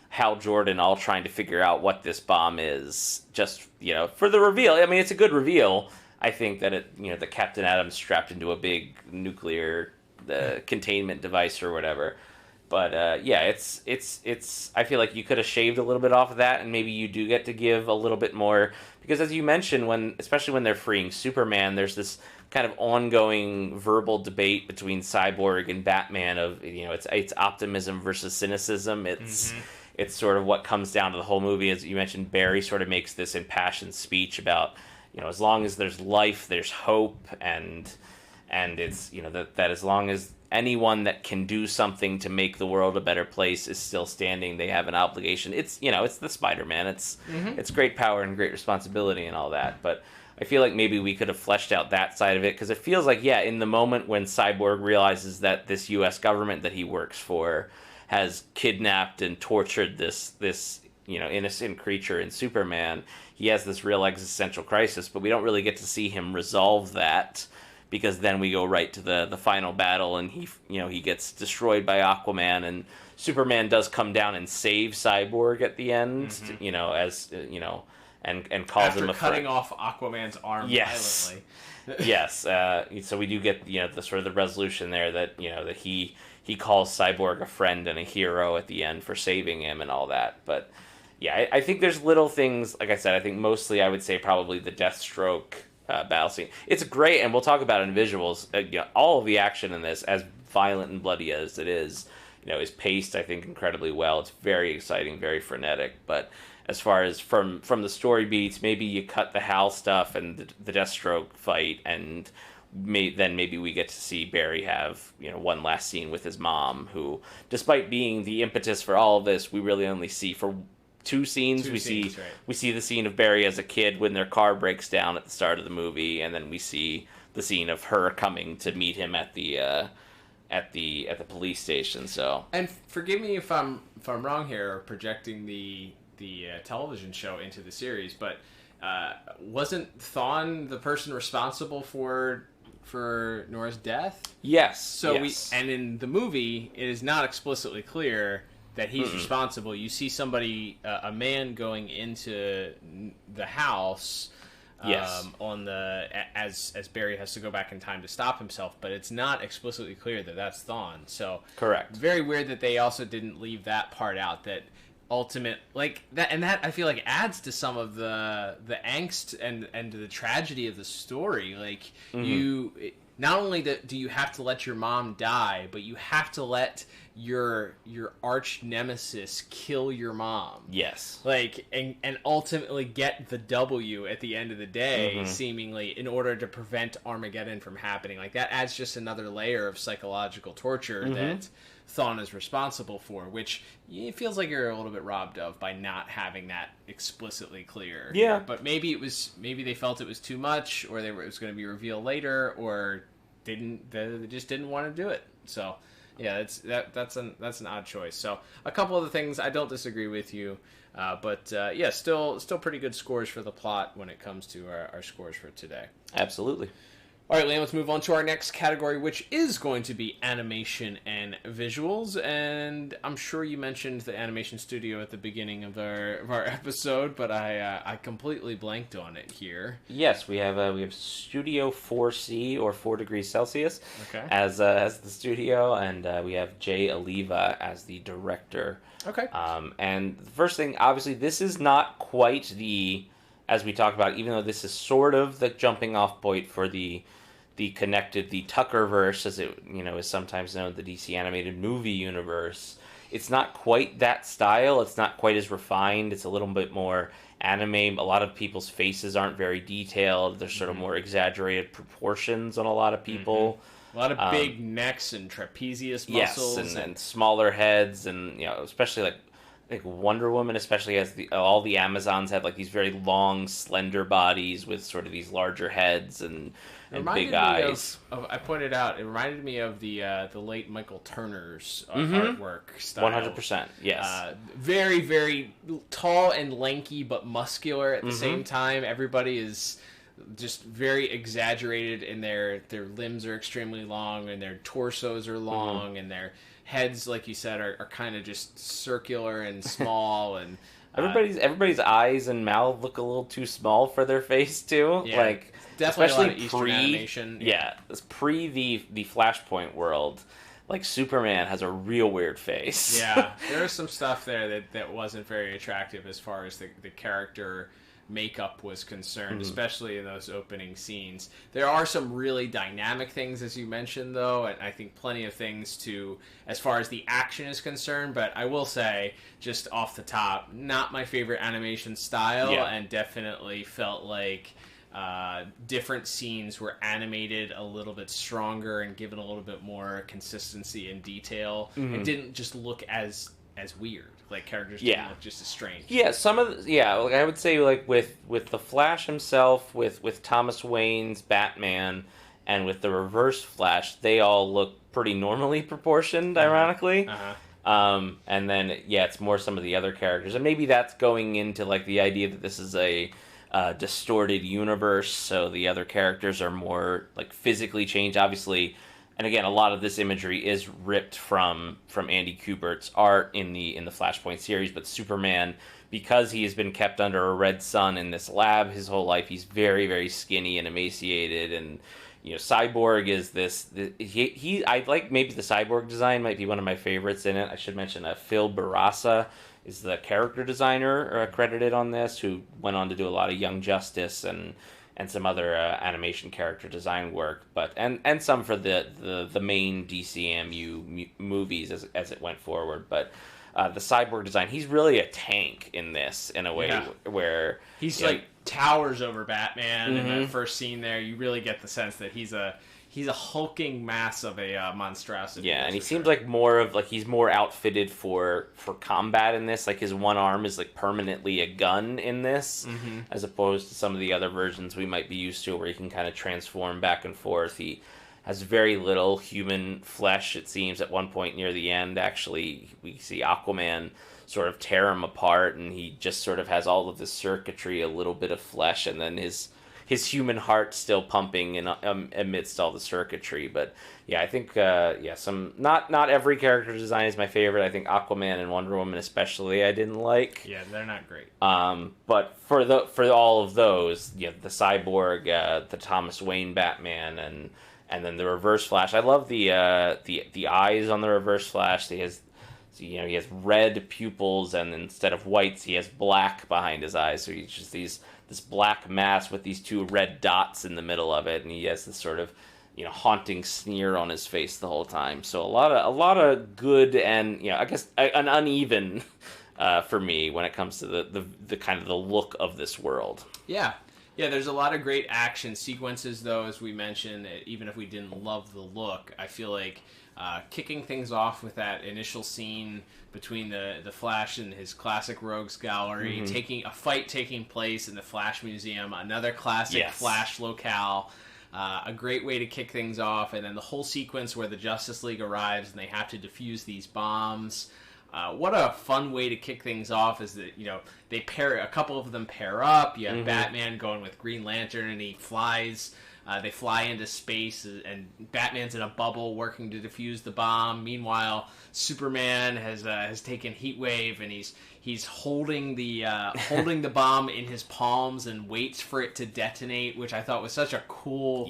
Hal Jordan all trying to figure out what this bomb is, just, you know, for the reveal. I mean, it's a good reveal, I think that the Captain Atom's strapped into a big nuclear containment device or whatever. But it's I feel like you could have shaved a little bit off of that, and maybe you do get to give a little bit more, because as you mentioned, especially when they're freeing Superman, there's this kind of ongoing verbal debate between Cyborg and Batman of, it's optimism versus cynicism. It's sort of what comes down to the whole movie. As you mentioned, Barry sort of makes this impassioned speech about, as long as there's life, there's hope, and it's, that as long as anyone that can do something to make the world a better place is still standing, they have an obligation. It's, it's the Spider-Man. It's great power and great responsibility and all that. But I feel like maybe we could have fleshed out that side of it, because it feels like, in the moment when Cyborg realizes that this U.S. government that he works for has kidnapped and tortured this innocent creature in Superman, he has this real existential crisis, but we don't really get to see him resolve that, because then we go right to the final battle, and he gets destroyed by Aquaman, and Superman does come down and save Cyborg at the end, and calls After him a cutting friend. off Aquaman's arm violently. Yes. So we do get the sort of the resolution there that that he calls Cyborg a friend and a hero at the end for saving him and all that. But I think there's little things. Like I said, I think mostly I would say probably the Deathstroke battle scene. It's great, and we'll talk about it in visuals. All of the action in this, as violent and bloody as it is paced, I think, incredibly well. It's very exciting, very frenetic. But as far as from the story beats, maybe you cut the Hal stuff and the Deathstroke fight, and then maybe we get to see Barry have one last scene with his mom, who, despite being the impetus for all of this, we really only see for two scenes. We see the scene of Barry as a kid when their car breaks down at the start of the movie, and then we see the scene of her coming to meet him at the police station. So, and forgive me if I'm wrong here, or projecting the television show into the series, but wasn't Thawne the person responsible for Nora's death? Yes. So and in the movie, it is not explicitly clear that he's responsible. You see somebody, a man, going into the house. As Barry has to go back in time to stop himself, but it's not explicitly clear that that's Thawne. So correct. Very weird that they also didn't leave that part out. That ultimate, like that, and that I feel like adds to some of the angst and the tragedy of the story. Like you, not only do you have to let your mom die, but you have to let your arch nemesis kill your mom. Yes. Like, and ultimately get the W at the end of the day, seemingly, in order to prevent Armageddon from happening. Like, that adds just another layer of psychological torture that Thawne is responsible for, which it feels like you're a little bit robbed of by not having that explicitly clear. Yeah. But maybe they felt it was too much, or it was going to be revealed later, or they just didn't want to do it. So yeah, that's an odd choice. So a couple of the things I don't disagree with you, but still pretty good scores for the plot when it comes to our scores for today. Absolutely. All right, Liam, let's move on to our next category, which is going to be animation and visuals. And I'm sure you mentioned the animation studio at the beginning of our episode, but I completely blanked on it here. Yes, we have Studio 4C, or 4 degrees Celsius, okay, as the studio, and we have Jay Oliva as the director. Okay. And the first thing, obviously, this is not quite as we talked about, even though this is sort of the jumping off point for the Tuckerverse, as it is sometimes known, the DC animated movie universe. It's not quite that style. It's not quite as refined. It's a little bit more anime. A lot of people's faces aren't very detailed. There's sort of more exaggerated proportions on a lot of people. A lot of big necks and trapezius muscles. Yes, and smaller heads, and especially like Wonder Woman, especially as all the Amazons have like these very long, slender bodies with sort of these larger heads and big eyes. I pointed out, it reminded me of the late Michael Turner's artwork style. 100%, yes. Very, very tall and lanky, but muscular at the same time. Everybody is just very exaggerated, and their limbs are extremely long, and their torsos are long, and their heads, like you said, are kind of just circular and small, and Everybody's eyes and mouth look a little too small for their face too. Yeah, like definitely especially a lot of Eastern animation. Yeah, it's pre the Flashpoint world. Like Superman has a real weird face. Yeah, there was some stuff there that wasn't very attractive as far as the character makeup was concerned, especially in those opening scenes. There are some really dynamic things, as you mentioned, though, and I think plenty of things as far as the action is concerned, but I will say, just off the top, not my favorite animation style, and definitely felt like different scenes were animated a little bit stronger and given a little bit more consistency and detail. It didn't just look as weird. Like, characters didn't look just as strange. Yeah, like I would say, like, with the Flash himself, with Thomas Wayne's Batman, and with the Reverse Flash, they all look pretty normally proportioned, ironically. And then, it's more some of the other characters. And maybe that's going into, like, the idea that this is a distorted universe, so the other characters are more, like, physically changed, obviously. And again, a lot of this imagery is ripped from Andy Kubert's art in the Flashpoint series, but Superman, because he has been kept under a red sun in this lab his whole life, he's very, very skinny and emaciated. And Cyborg is I like, maybe the Cyborg design might be one of my favorites in it. I should mention Phil Barraza is the character designer credited on this, who went on to do a lot of Young Justice and some other animation character design work, but and some for the main DCAU movies as it went forward. But the Cyborg design, he's really a tank in this, in a way where he's like towers over Batman. In that first scene there, you really get the sense that he's a hulking mass of a monstrosity. Yeah, and he seems like he's more outfitted for combat in this. Like, his one arm is like permanently a gun in this, as opposed to some of the other versions we might be used to, where he can kind of transform back and forth. He has very little human flesh, it seems. At one point near the end, actually, we see Aquaman sort of tear him apart, and he just sort of has all of this circuitry, a little bit of flesh, and then his human heart still pumping in amidst all the circuitry. But I think some not every character design is my favorite. I think Aquaman and Wonder Woman especially I didn't like. Yeah, they're not great. But for all of those, the Cyborg, the Thomas Wayne Batman, and then the Reverse Flash. I love the eyes on the Reverse Flash. He has red pupils, and instead of whites, he has black behind his eyes. So he's just this black mass with these two red dots in the middle of it, and he has this sort of haunting sneer on his face the whole time. So a lot of good, and I guess an uneven for me when it comes to the kind of the look of this world. Yeah, there's a lot of great action sequences, though, as we mentioned. Even if we didn't love the look, I feel like kicking things off with that initial scene between the Flash and his classic Rogues Gallery, taking place in the Flash Museum, another classic Flash locale, a great way to kick things off, and then the whole sequence where the Justice League arrives and they have to defuse these bombs. What a fun way to kick things off is that, they a couple of them pair up. You have Batman going with Green Lantern, and he flies. They fly into space, and Batman's in a bubble working to defuse the bomb. Meanwhile, Superman has taken Heatwave, and he's holding the bomb in his palms and waits for it to detonate, which I thought was such a cool,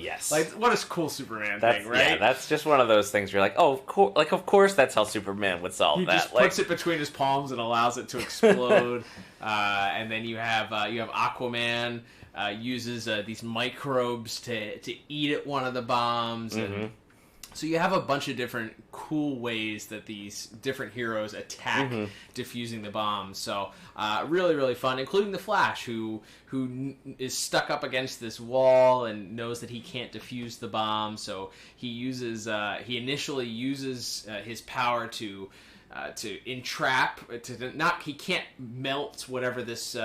what a cool Superman thing, right? Yeah, that's just one of those things where you're like, of course that's how Superman would solve that. He just puts it between his palms and allows it to explode. And then you have Aquaman. Uses these microbes to eat at one of the bombs. And so you have a bunch of different cool ways that these different heroes attack defusing the bombs. So really, really fun, including the Flash, who is stuck up against this wall and knows that he can't defuse the bomb. So he initially uses his power to entrap, he can't melt whatever this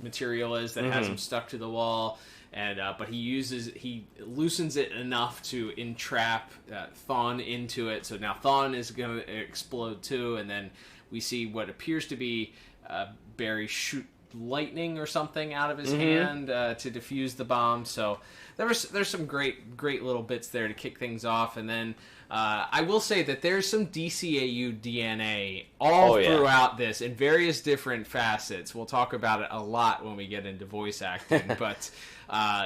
material is that has him stuck to the wall, and but he loosens it enough to entrap Thawne into it. So now Thawne is going to explode too, and then we see what appears to be Barry shoot lightning or something out of his hand to defuse the bomb. So there's some great little bits there to kick things off, and then I will say that there's some DCAU DNA all throughout this in various different facets. We'll talk about it a lot when we get into voice acting, but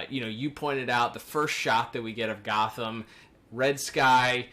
you pointed out the first shot that we get of Gotham, red sky,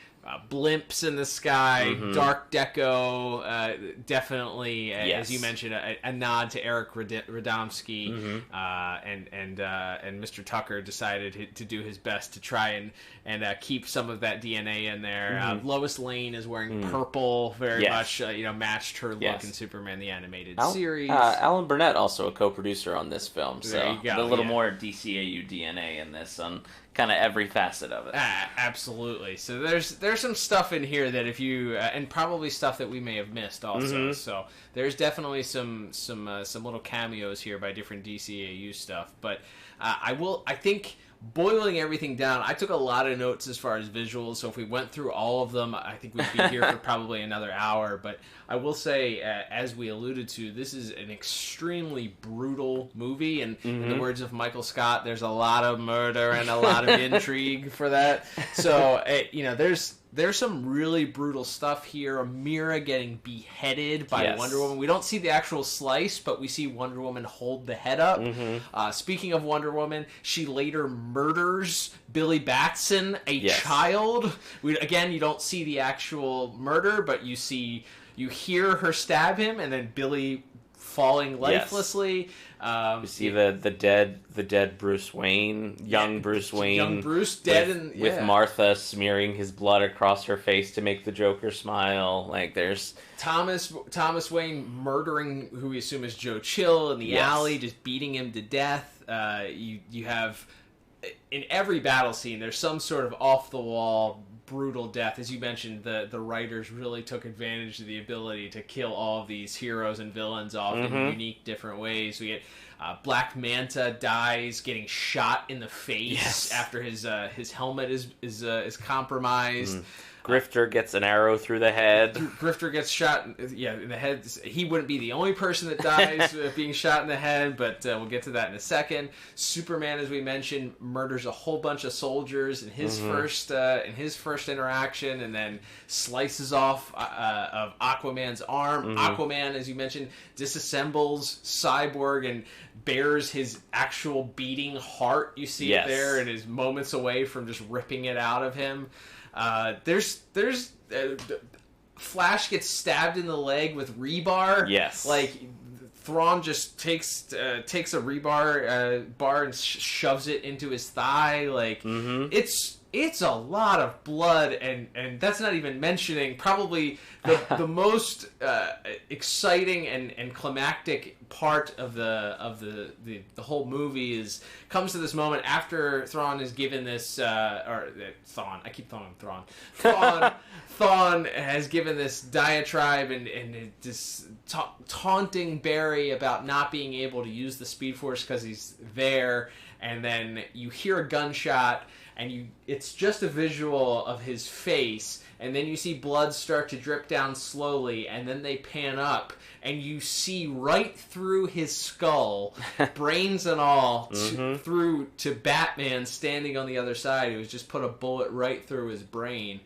blimps in the sky, dark deco, definitely, as you mentioned, a nod to Eric Radomski, and Mr. Tucker decided to do his best to try and keep some of that DNA in there. Lois Lane is wearing purple, very much, matched her look in Superman the Animated Series. Alan Burnett, also a co-producer on this film, so there you go, a little more DCAU DNA in this on kind of every facet of it. Absolutely. So there's some stuff in here that if you and probably stuff that we may have missed also. So there's definitely some little cameos here by different DCAU stuff. But I think boiling everything down, I took a lot of notes as far as visuals. So if we went through all of them, I think we'd be here for probably another hour. But I will say, as we alluded to, this is an extremely brutal movie. And in the words of Michael Scott, there's a lot of murder and a lot of intrigue for that. So, there's some really brutal stuff here. Amira getting beheaded by Wonder Woman. We don't see the actual slice, but we see Wonder Woman hold the head up. Speaking of Wonder Woman, she later murders Billy Batson, a child. You don't see the actual murder, but you hear her stab him, and then Billy falling lifelessly. You see the dead Bruce Wayne, young Bruce Wayne, with Martha smearing his blood across her face to make the Joker smile. Like there's Thomas Wayne murdering who we assume is Joe Chill in the alley, just beating him to death. You have in every battle scene there's some sort of off the wall brutal death. As you mentioned, the writers really took advantage of the ability to kill all of these heroes and villains off in unique different ways. We get Black Manta dies getting shot in the face after his helmet is compromised. Grifter gets an arrow through the head. Grifter gets shot in the head. He wouldn't be the only person that dies being shot in the head, but we'll get to that in a second. Superman, as we mentioned, murders a whole bunch of soldiers in his first interaction, and then slices off of Aquaman's arm. Aquaman, as you mentioned, disassembles Cyborg and bears his actual beating heart. You see it there, and is moments away from just ripping it out of him. Flash gets stabbed in the leg with rebar. Like Thawne just takes a rebar bar and shoves it into his thigh. Like it's a lot of blood, and that's not even mentioning probably the most exciting and climactic part of the whole movie comes to this moment after Thawne is given this Thawne. I keep calling him Thawne. Thawne has given this diatribe and this taunting Barry about not being able to use the Speed Force because he's there, and then you hear a gunshot. And it's just a visual of his face, and then you see blood start to drip down slowly, and then they pan up, and you see right through his skull, brains and all, through to Batman standing on the other side, who has just put a bullet right through his brain.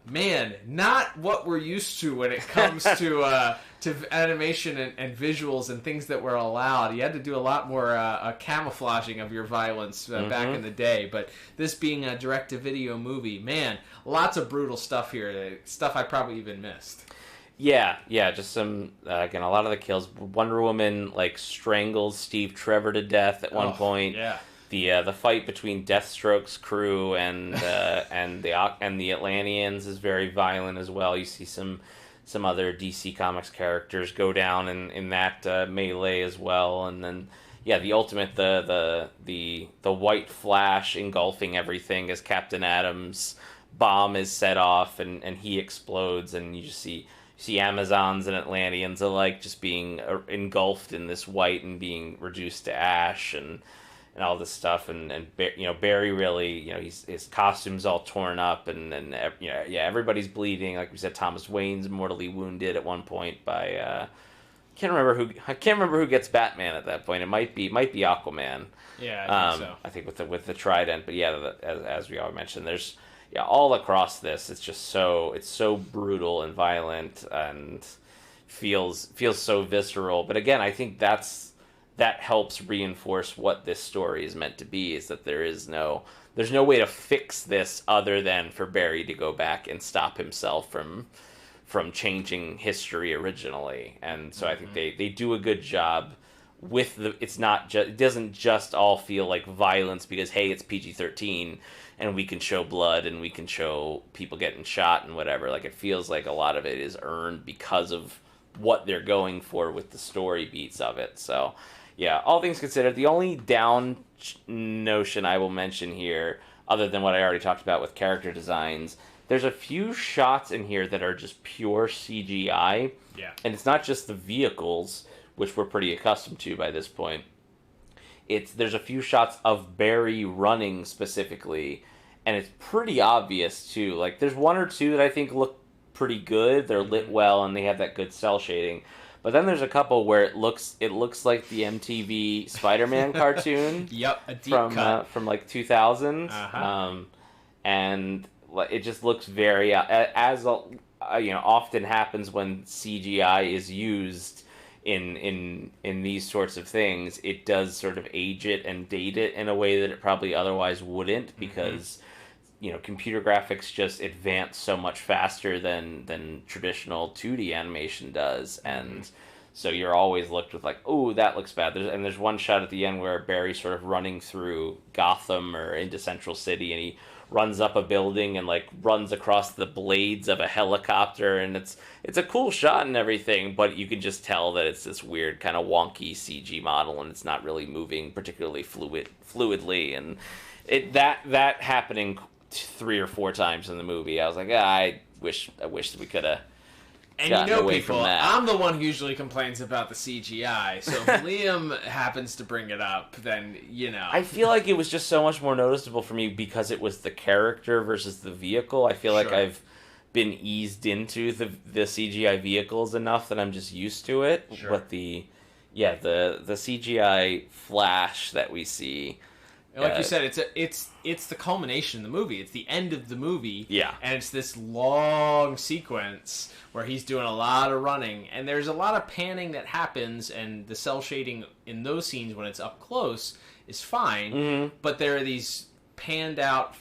Man, not what we're used to when it comes to animation and visuals and things that were allowed. You had to do a lot more camouflaging of your violence back in the day. But this being a direct-to-video movie, man, lots of brutal stuff here. Stuff I probably even missed. Yeah, just some, again, a lot of the kills. Wonder Woman, strangles Steve Trevor to death at one point. Yeah. The fight between Deathstroke's crew and the Atlanteans is very violent as well. You see some other DC Comics characters go down in that melee as well, and then the ultimate the white Flash engulfing everything as Captain Atom's bomb is set off and he explodes, and you just see Amazons and Atlanteans alike just being engulfed in this white and being reduced to ash and all this stuff, and Barry really, his costume's all torn up, and everybody's bleeding. Like we said, Thomas Wayne's mortally wounded at one point by can't remember who gets Batman at that point. It might be Aquaman. Yeah, I think so. I think with the trident, but yeah, as we all mentioned, there's all across this. It's just so brutal and violent and feels so visceral. But again, I think that helps reinforce what this story is meant to be. Is that there's no way to fix this other than for Barry to go back and stop himself from changing history originally. And so I think they do a good job with it doesn't just all feel like violence because, hey, it's PG-13 and we can show blood and we can show people getting shot and whatever. Like, it feels like a lot of it is earned because of what they're going for with the story beats of it. So yeah, all things considered, the only down notion I will mention here, other than what I already talked about with character designs, there's a few shots in here that are just pure CGI. Yeah. And it's not just the vehicles, which we're pretty accustomed to by this point. There's a few shots of Barry running specifically, and it's pretty obvious too. Like, there's one or two that I think look pretty good. They're lit well, and they have that good cell shading. But then there's a couple where it looks like the MTV Spider-Man cartoon. Yep, a deep cut from like 2000s. And it just looks very often happens when CGI is used in these sorts of things. It does sort of age it and date it in a way that it probably otherwise wouldn't, because computer graphics just advance so much faster than traditional 2D animation does, and so you're always looked with like, oh, that looks bad. There's one shot at the end where Barry's sort of running through Gotham or into Central City, and he runs up a building and like runs across the blades of a helicopter, and it's a cool shot and everything, but you can just tell that it's this weird kind of wonky CG model, and it's not really moving particularly fluidly, and that happening 3 or 4 times in the movie. I was like, I wish that we could have gotten away people, from that. I'm the one who usually complains about the CGI, so if Liam happens to bring it up, then, I feel like it was just so much more noticeable for me because it was the character versus the vehicle. I feel like I've been eased into the CGI vehicles enough that I'm just used to it. Sure. But the CGI Flash that we see, like you said, it's the culmination of the movie. It's the end of the movie. Yeah. And it's this long sequence where he's doing a lot of running. And there's a lot of panning that happens, and the cell shading in those scenes when it's up close is fine. Mm-hmm. But there are these panned out,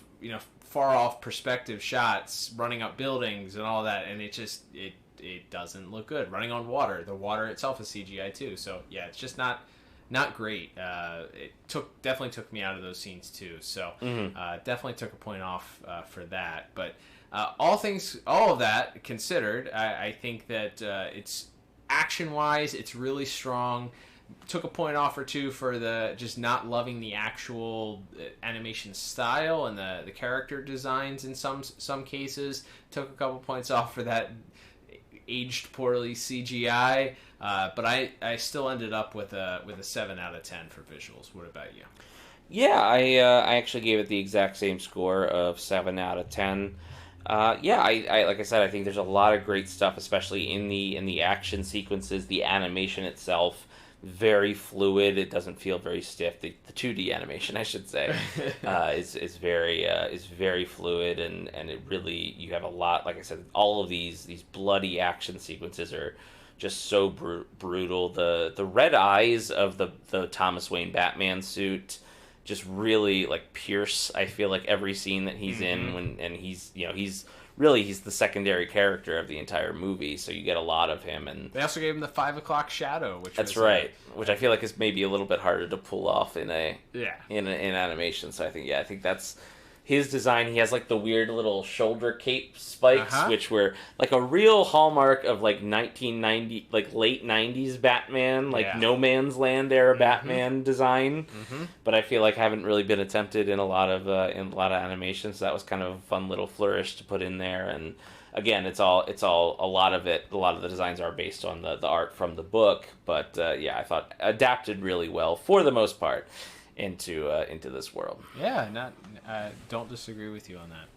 far off perspective shots running up buildings and all that, and it doesn't look good. Running on water. The water itself is CGI too. So yeah, it's just not great. It definitely took me out of those scenes too. So definitely took a point off for that. But all of that considered, I think that it's action-wise, it's really strong. Took a point off or two for the just not loving the actual animation style and the character designs in some cases. Took a couple points off for that aged poorly CGI, but I still ended up with a 7 out of 10 for visuals. What about you? Yeah, I actually gave it the exact same score of 7 out of 10. I like I said, I think there's a lot of great stuff, especially in the action sequences. The animation itself, very fluid. It doesn't feel very stiff. The 2D animation, I should say, is very fluid, and it really, you have a lot. Like I said, all of these bloody action sequences are just so brutal. The red eyes of the Thomas Wayne Batman suit just really like pierce, I feel like, every scene that he's in, and he's the secondary character of the entire movie, so you get a lot of him. And they also gave him the 5 o'clock shadow, which which I feel like is maybe a little bit harder to pull off in animation. So I think that's his design. He has like the weird little shoulder cape spikes, which were like a real hallmark of like 1990, like late 90s Batman, like No Man's Land era Batman design. But I feel like haven't really been attempted in a lot of animations. So that was kind of a fun little flourish to put in there. And again, it's all a lot of the designs are based on the art from the book. But I thought adapted really well for the most part into this world. Yeah, don't disagree with you on that.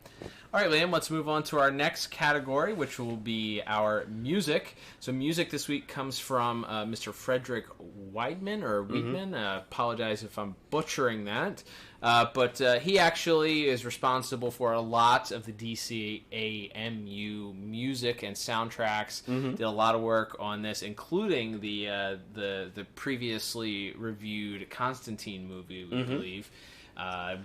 All right, Liam, let's move on to our next category, which will be our music. So music this week comes from Mr. Frederick Weidman. Apologize if I'm butchering that. But he actually is responsible for a lot of the DCAMU music and soundtracks. Did a lot of work on this, including the previously reviewed Constantine movie, we believe.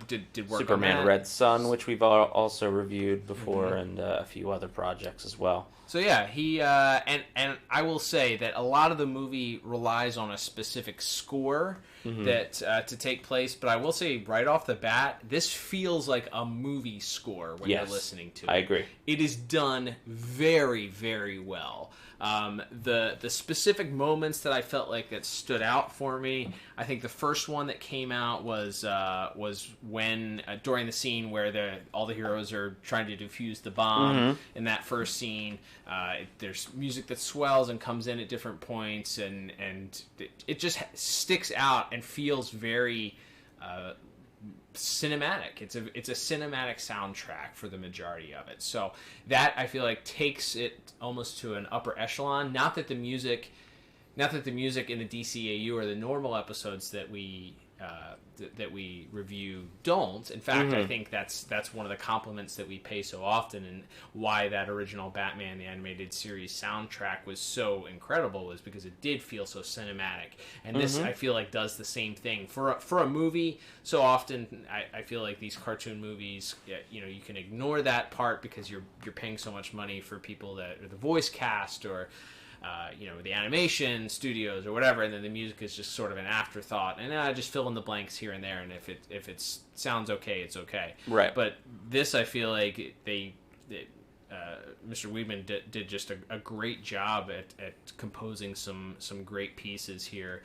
Did work Superman on that. Red Sun, which we've also reviewed before, and a few other projects as well. So yeah, he and I will say that a lot of the movie relies on a specific score that to take place. But I will say right off the bat, this feels like a movie score when you're listening to it. I agree. It is done very, very well. The specific moments that I felt like that stood out for me, I think the first one that came out was when during the scene where all the heroes are trying to defuse the bomb. In that first scene, there's music that swells and comes in at different points, and it just sticks out and feels very cinematic. It's a cinematic soundtrack for the majority of it. So that I feel like takes it almost to an upper echelon. Not that the music in the DCAU or the normal episodes that we review don't. In fact, I think that's one of the compliments that we pay so often, and why that original Batman the Animated Series soundtrack was so incredible was because it did feel so cinematic. And this, I feel like, does the same thing for a movie. So often, I feel like these cartoon movies, you can ignore that part because you're paying so much money for people that are the voice cast or the animation studios or whatever, and then the music is just sort of an afterthought, and I just fill in the blanks here and there, and if it sounds okay, it's okay. Right. But this, I feel like Mr. Weidman did just a great job at composing some great pieces here.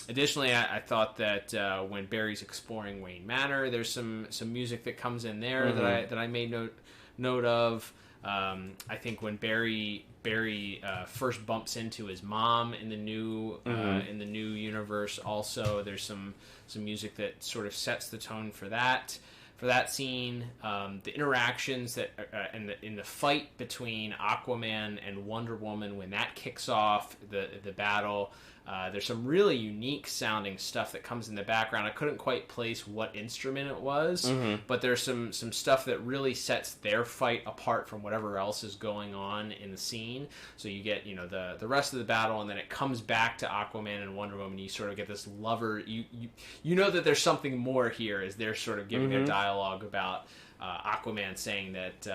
Additionally, I thought that when Barry's exploring Wayne Manor, there's some music that comes in there that I made note of. I think when Barry first bumps into his mom in the new universe, also there's some music that sort of sets the tone for that scene. The interactions that in the fight between Aquaman and Wonder Woman, when that kicks off the battle. There's some really unique sounding stuff that comes in the background. I couldn't quite place what instrument it was, but there's some stuff that really sets their fight apart from whatever else is going on in the scene. So you get the rest of the battle, and then it comes back to Aquaman and Wonder Woman. You sort of get this lover. You know that there's something more here as they're sort of giving their dialogue about Aquaman saying that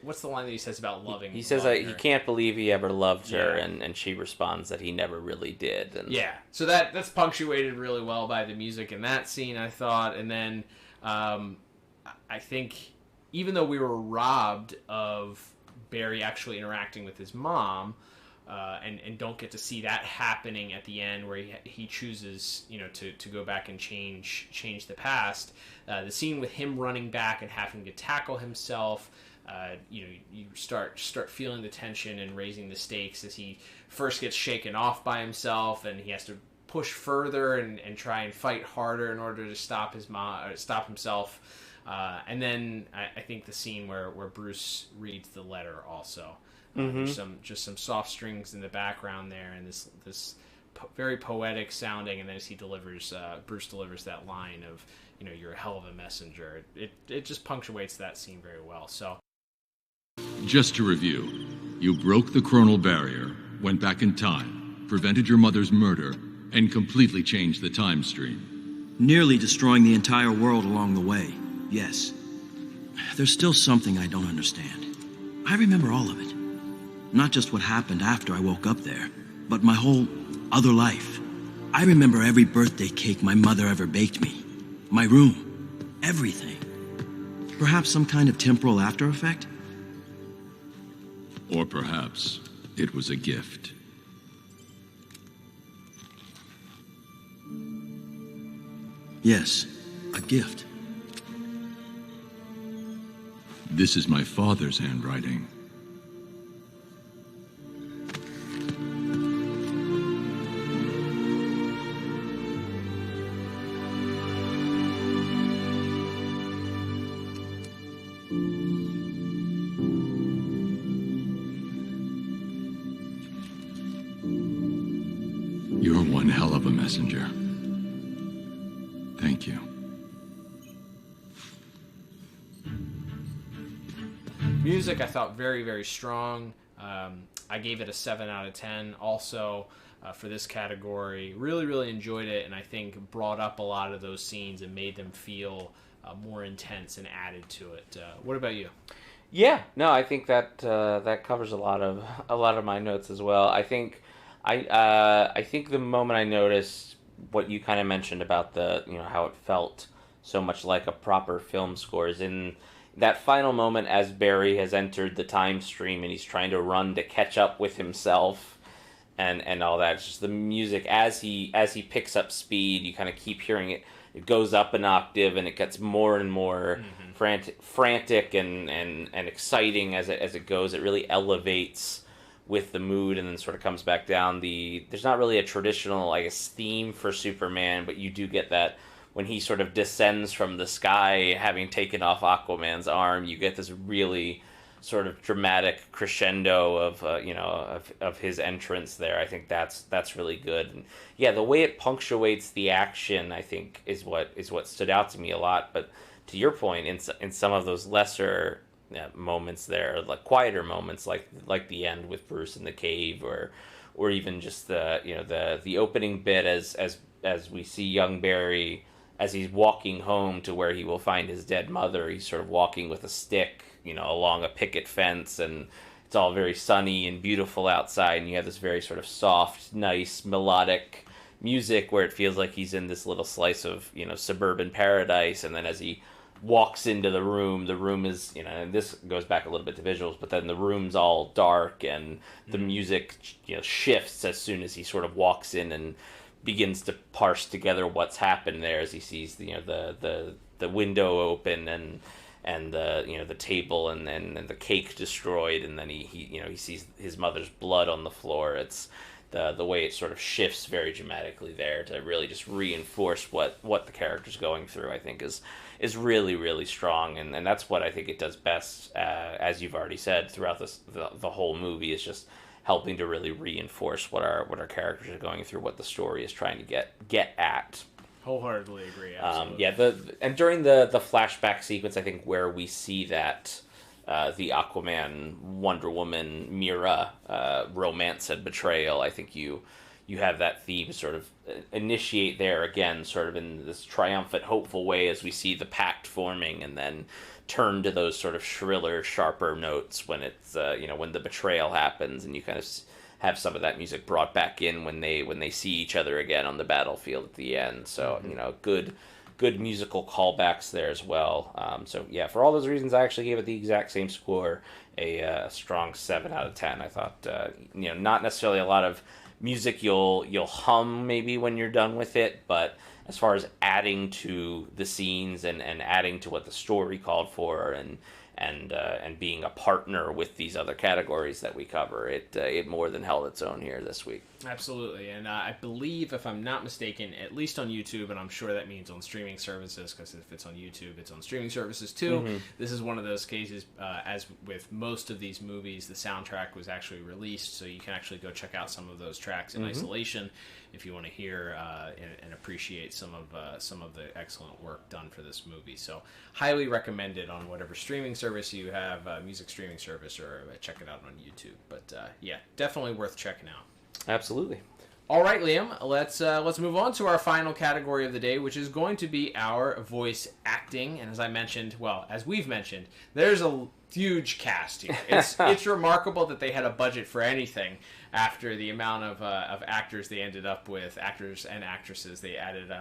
what's the line that he says about loving? He says he can't believe he ever loved her, and she responds that he never really did. And so that's punctuated really well by the music in that scene, I thought. And then I think even though we were robbed of Barry actually interacting with his mom, and don't get to see that happening at the end where he chooses to go back and change the past, the scene with him running back and having to tackle himself. You start feeling the tension and raising the stakes as he first gets shaken off by himself, and he has to push further and try and fight harder in order to stop himself. And then I think the scene where Bruce reads the letter also. There's some soft strings in the background there, and this very poetic sounding, and then as Bruce delivers that line of you're a hell of a messenger. It just punctuates that scene very well. So. Just to review, you broke the chronal barrier, went back in time, prevented your mother's murder, and completely changed the time stream. Nearly destroying the entire world along the way, yes. There's still something I don't understand. I remember all of it. Not just what happened after I woke up there, but my whole other life. I remember every birthday cake my mother ever baked me. My room. Everything. Perhaps some kind of temporal after effect? Or perhaps it was a gift. Yes, a gift. This is my father's handwriting. You're one hell of a messenger. Thank you. Music I thought very, very strong. I gave it a 7 out of 10. Also, for this category, really, really enjoyed it, and I think brought up a lot of those scenes and made them feel more intense and added to it. What about you? Yeah, no, I think that that covers a lot of my notes as well. I think I think the moment I noticed what you kind of mentioned about the how it felt so much like a proper film score is in that final moment as Barry has entered the time stream and he's trying to run to catch up with himself and all that. It's just the music as he picks up speed, you kind of keep hearing it. It goes up an octave and it gets more and more frantic and exciting as it goes. It really elevates with the mood and then sort of comes back down. There's not really a traditional, I guess, theme for Superman, but you do get that when he sort of descends from the sky, having taken off Aquaman's arm, you get this really sort of dramatic crescendo of his entrance there. I think that's really good. And yeah, the way it punctuates the action, I think, is what stood out to me a lot. But to your point, in some of those lesser moments there, like quieter moments, like the end with Bruce in the cave, or even just the opening bit as we see young Barry as he's walking home to where he will find his dead mother. He's sort of walking with a stick, along a picket fence, and it's all very sunny and beautiful outside, and you have this very sort of soft, nice, melodic music where it feels like he's in this little slice of, suburban paradise, and then as he walks into the room is, and this goes back a little bit to visuals, but then the room's all dark, and the music, shifts as soon as he sort of walks in and begins to parse together what's happened there as he sees the window open and the table and the cake destroyed, and then he sees his mother's blood on the floor. It's the way it sort of shifts very dramatically there to really just reinforce what the character's going through, I think is really, really strong, and that's what I think it does best, as you've already said, throughout the whole movie, is just helping to really reinforce what our characters are going through, what the story is trying to get at. Wholeheartedly agree. Absolutely. And during the flashback sequence, I think where we see that the Aquaman, Wonder Woman, Mira romance and betrayal, I think you have that theme sort of initiate there again, sort of in this triumphant, hopeful way as we see the pact forming, and then turn to those sort of shriller, sharper notes when it's when the betrayal happens, and you kind of have some of that music brought back in when they see each other again on the battlefield at the end. So good musical callbacks there as well. So yeah, for all those reasons, I actually gave it the exact same score, a strong 7 out of 10. I thought not necessarily a lot of music you'll hum maybe when you're done with it, but as far as adding to the scenes and adding to what the story called for and being a partner with these other categories that we cover, it more than held its own here this week. Absolutely, and I believe, if I'm not mistaken, at least on YouTube, and I'm sure that means on streaming services, because if it's on YouTube, it's on streaming services too. Mm-hmm. This is one of those cases, as with most of these movies, the soundtrack was actually released, so you can actually go check out some of those tracks in isolation if you want to hear and appreciate some of the excellent work done for this movie. So highly recommended on whatever streaming service you have, music streaming service, or check it out on YouTube. But yeah, definitely worth checking out. Absolutely. All right, Liam, let's move on to our final category of the day, which is going to be our voice acting. And as we've mentioned, there's a huge cast here. It's remarkable that they had a budget for anything after the amount of actors they ended up with, actors and actresses they ended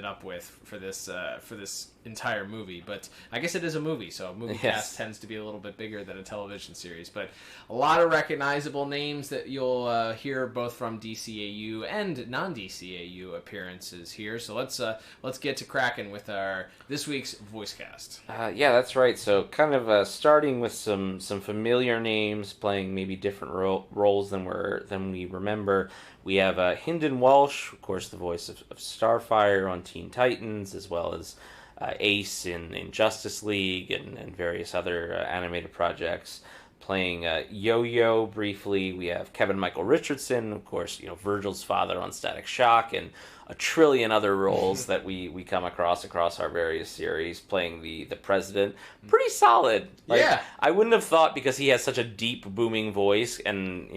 up with for this entire movie. But I guess it is a movie, so a movie cast tends to be a little bit bigger than a television series. But a lot of recognizable names that you'll hear both from DCAU and non-DCAU appearances here. So let's get to cracking with our this week's voice cast. Yeah, that's right. So kind of starting with some familiar names playing maybe different roles than we remember. We have Hynden Walsh, of course, the voice of Starfire on Teen Titans, as well as Ace in Justice League and various other animated projects. Playing Yo-Yo briefly, we have Kevin Michael Richardson, of course, Virgil's father on Static Shock, and a trillion other roles that we come across our various series, playing the president. Pretty solid. Yeah. I wouldn't have thought, because he has such a deep, booming voice, and,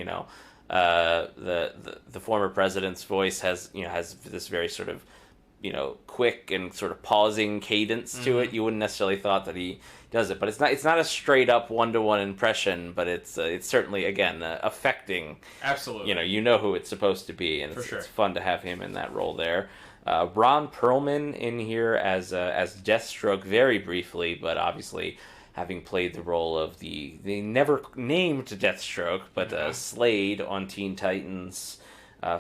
the former president's voice has this very sort of, quick and sort of pausing cadence to it. You wouldn't necessarily thought that he does it, but it's not a straight up 1-to-1 impression, but it's certainly, again, affecting. Absolutely. You know who it's supposed to be, and it's fun to have him in that role there. Ron Perlman in here as Deathstroke very briefly, but obviously having played the role of the never named Deathstroke, but Slade on Teen Titans.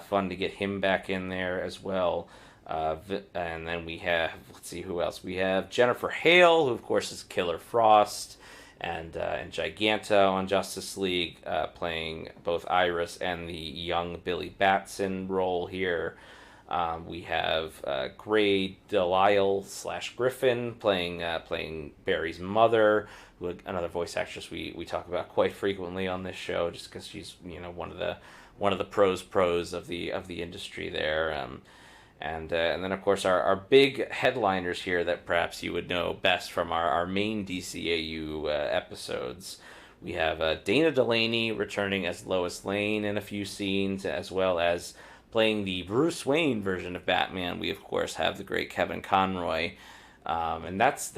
Fun to get him back in there as well. And then we have, let's see who else. We have Jennifer Hale, who of course is Killer Frost, and Giganta on Justice League, playing both Iris and the young Billy Batson role here. We have Gray Delisle / Griffin playing Barry's mother, who another voice actress we talk about quite frequently on this show, just because she's one of the pros of the industry there. And then, of course, our big headliners here that perhaps you would know best from our main DCAU episodes. We have Dana Delaney returning as Lois Lane in a few scenes, as well as playing the Bruce Wayne version of Batman. We, of course, have the great Kevin Conroy. And it's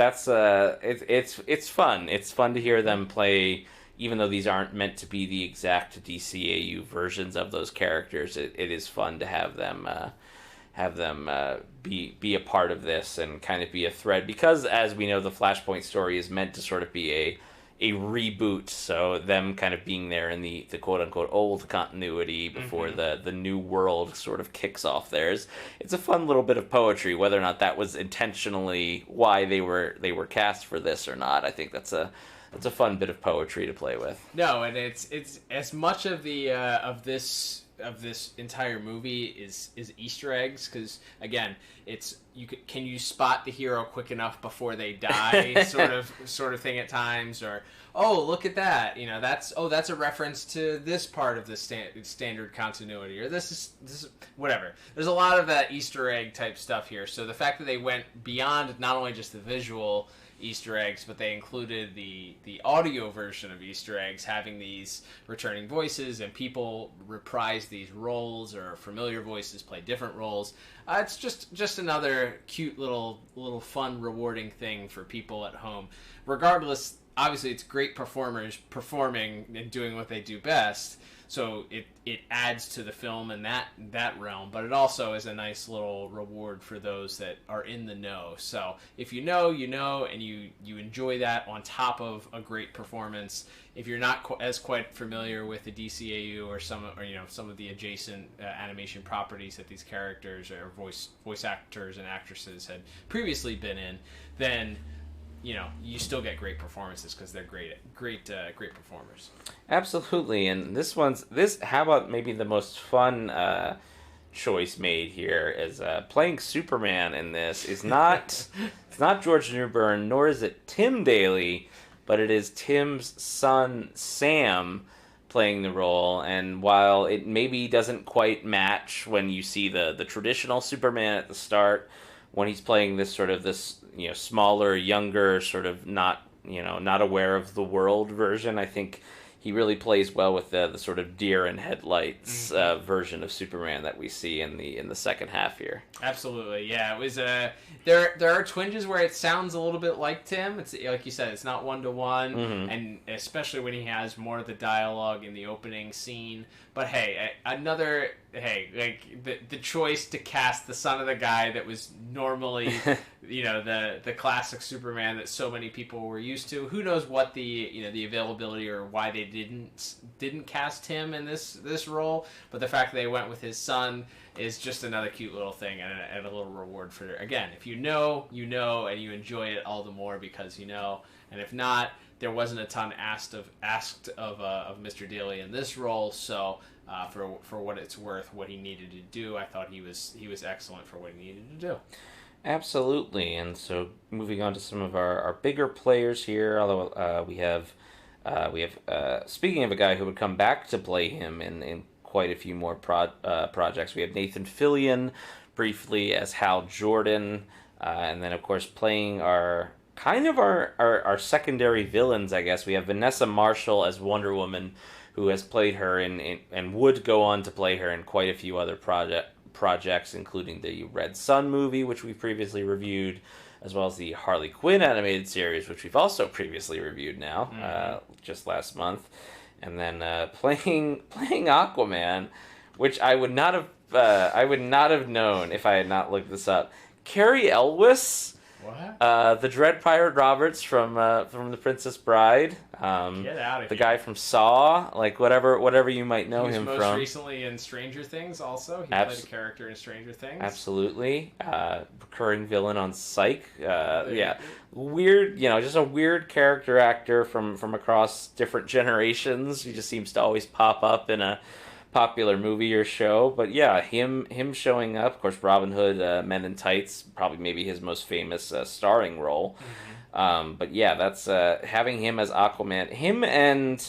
fun. It's fun to hear them play, even though these aren't meant to be the exact DCAU versions of those characters. It is fun to have them be a part of this and kind of be a thread, because as we know, the Flashpoint story is meant to sort of be a reboot, so them kind of being there in the quote unquote old continuity before the new world sort of kicks off theirs. It's a fun little bit of poetry, whether or not that was intentionally why they were cast for this or not. I think that's a fun bit of poetry to play with. No, and it's as much of the of this entire movie is Easter eggs, because again, it's can you spot the hero quick enough before they die, sort of thing at times, or look at that, that's a reference to this part of the standard continuity, or this is whatever. There's a lot of that Easter egg type stuff here. So the fact that they went beyond not only just the visual Easter eggs, but they included the audio version of Easter eggs, having these returning voices, and people reprise these roles, or familiar voices play different roles. It's just another cute little fun, rewarding thing for people at home. Regardless, obviously it's great performers performing and doing what they do best, so it adds to the film in that realm, but it also is a nice little reward for those that are in the know. So if you know, and you enjoy that on top of a great performance. If you're not quite familiar with the DCAU or some of the adjacent animation properties that these characters or voice actors and actresses had previously been in, then you still get great performances, because they're great performers. Absolutely. And how about maybe the most fun choice made here is playing Superman in this is not it's not George Newbern, nor is it Tim Daly, but it is Tim's son Sam playing the role. And while it maybe doesn't quite match when you see the traditional Superman at the start, when he's playing this smaller, younger, sort of not aware of the world version, I think he really plays well with the sort of deer in headlights version of Superman that we see in the second half here. Absolutely, yeah. It was there are twinges where it sounds a little bit like Tim. It's like you said, it's not 1-to-1, and especially when he has more of the dialogue in the opening scene. But hey, the choice to cast the son of the guy that was normally the classic Superman that so many people were used to. Who knows what the availability or why they didn't cast him in this role, but the fact that they went with his son is just another cute little thing and a little reward for it. Again, if you know, and you enjoy it all the more because you know. And if not, there wasn't a ton asked of Mr. Daly in this role, so for what it's worth, what he needed to do, I thought he was excellent for what he needed to do. Absolutely, and so moving on to some of our bigger players here, although we have speaking of a guy who would come back to play him in quite a few more projects, we have Nathan Fillion briefly as Hal Jordan, and then of course playing our secondary villains, I guess. We have Vanessa Marshall as Wonder Woman, who has played her in and would go on to play her in quite a few other projects, including the Red Sun movie, which we previously reviewed, as well as the Harley Quinn animated series, which we've also previously reviewed now, just last month. And then playing Aquaman, which I would not have known if I had not looked this up. Cary Elwes. What? The Dread Pirate Roberts from The Princess Bride. Get out of here. The guy from Saw, like whatever you might know him from. He was most recently in Stranger Things also. He played a character in Stranger Things. Absolutely. Recurring villain on Psych. Yeah. Weird, just a weird character actor from across different generations. He just seems to always pop up in a popular movie or show, but yeah, him showing up. Of course, Robin Hood, Men in Tights, probably maybe his most famous starring role. But yeah, that's having him as Aquaman, him and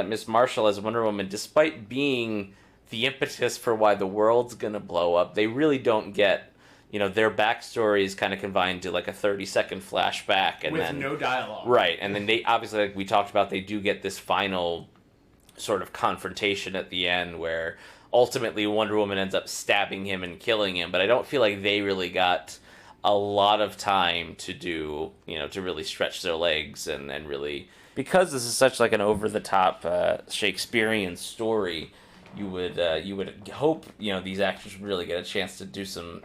Miss Marshall as Wonder Woman. Despite being the impetus for why the world's gonna blow up, they really don't get. Their backstory is kind of confined to like a 30-second flashback, and with no dialogue. Right, and then they obviously, like we talked about, they do get this final sort of confrontation at the end where ultimately Wonder Woman ends up stabbing him and killing him, but I don't feel like they really got a lot of time to do, to really stretch their legs and really, because this is such like an over-the-top Shakespearean story, you would hope, these actors would really get a chance to do some,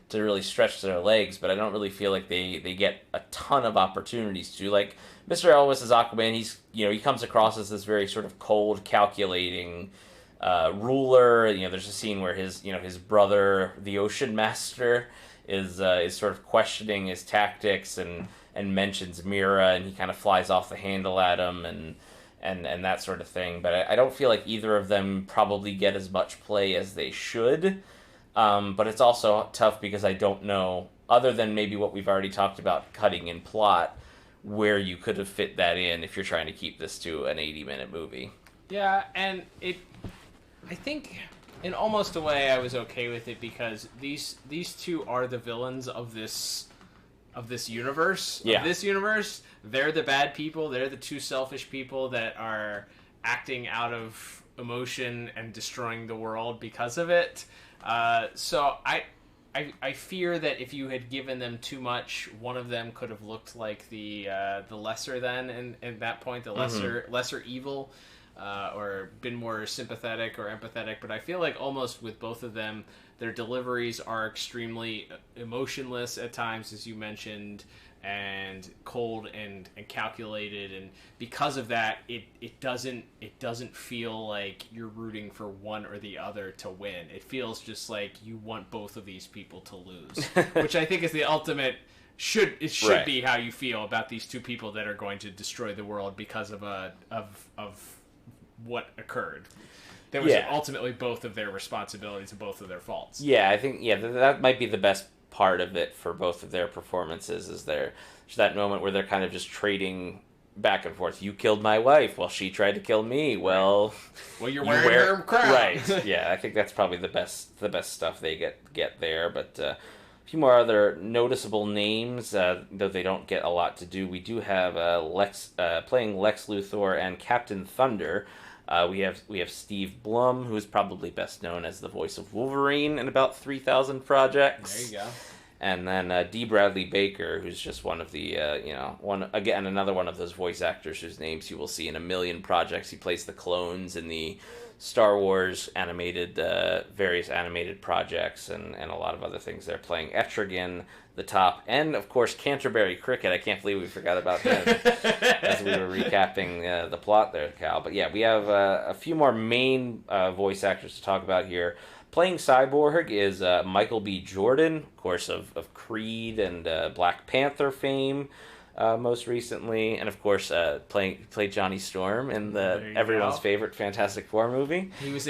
to really stretch their legs, but I don't really feel like they get a ton of opportunities to. Like, Mr. Elwes as Aquaman, he comes across as this very sort of cold, calculating ruler. There's a scene where his brother, the Ocean Master, is sort of questioning his tactics and mentions Mira, and he kind of flies off the handle at him and that sort of thing. But I don't feel like either of them probably get as much play as they should. But it's also tough because I don't know, other than maybe what we've already talked about cutting in plot, where you could have fit that in if you're trying to keep this to an 80-minute movie. Yeah, and I think in almost a way I was okay with it because these two are the villains of this universe. Yeah. Of this universe, they're the bad people. They're the two selfish people that are acting out of emotion and destroying the world because of it. So I fear that if you had given them too much, one of them could have looked like the lesser than, and at that point, the lesser evil, or been more sympathetic or empathetic. But I feel like almost with both of them, their deliveries are extremely emotionless at times, as you mentioned, and cold and calculated, and because of that, it doesn't feel like you're rooting for one or the other to win. It feels just like you want both of these people to lose, which I think is the ultimate. Should right. be how you feel about these two people that are going to destroy the world because of what occurred. That was ultimately both of their responsibilities and both of their faults. Yeah, I think that might be the best part of it for both of their performances, is there's that moment where they're kind of just trading back and forth. You killed my wife, well, she tried to kill me. Well, you're wearing her crown. Right. Yeah, I think that's probably the best stuff they get there. But a few more other noticeable names, though they don't get a lot to do. We do have playing Lex Luthor and Captain Thunder. We have Steve Blum, who is probably best known as the voice of Wolverine in about 3,000 projects. There you go. And then D. Bradley Baker, who's just one of the another one of those voice actors whose names you will see in a million projects. He plays the clones in the Star Wars animated various animated projects and a lot of other things. They're playing Etrigan, the Top, and of course Canterbury Cricket. I can't believe we forgot about him as we were recapping the plot there, Cal. But yeah, we have a few more main voice actors to talk about here. Playing Cyborg is Michael B. Jordan, of course, of Creed and Black Panther fame. most recently, and of course played Johnny Storm in the everyone's favorite Fantastic Four movie. He was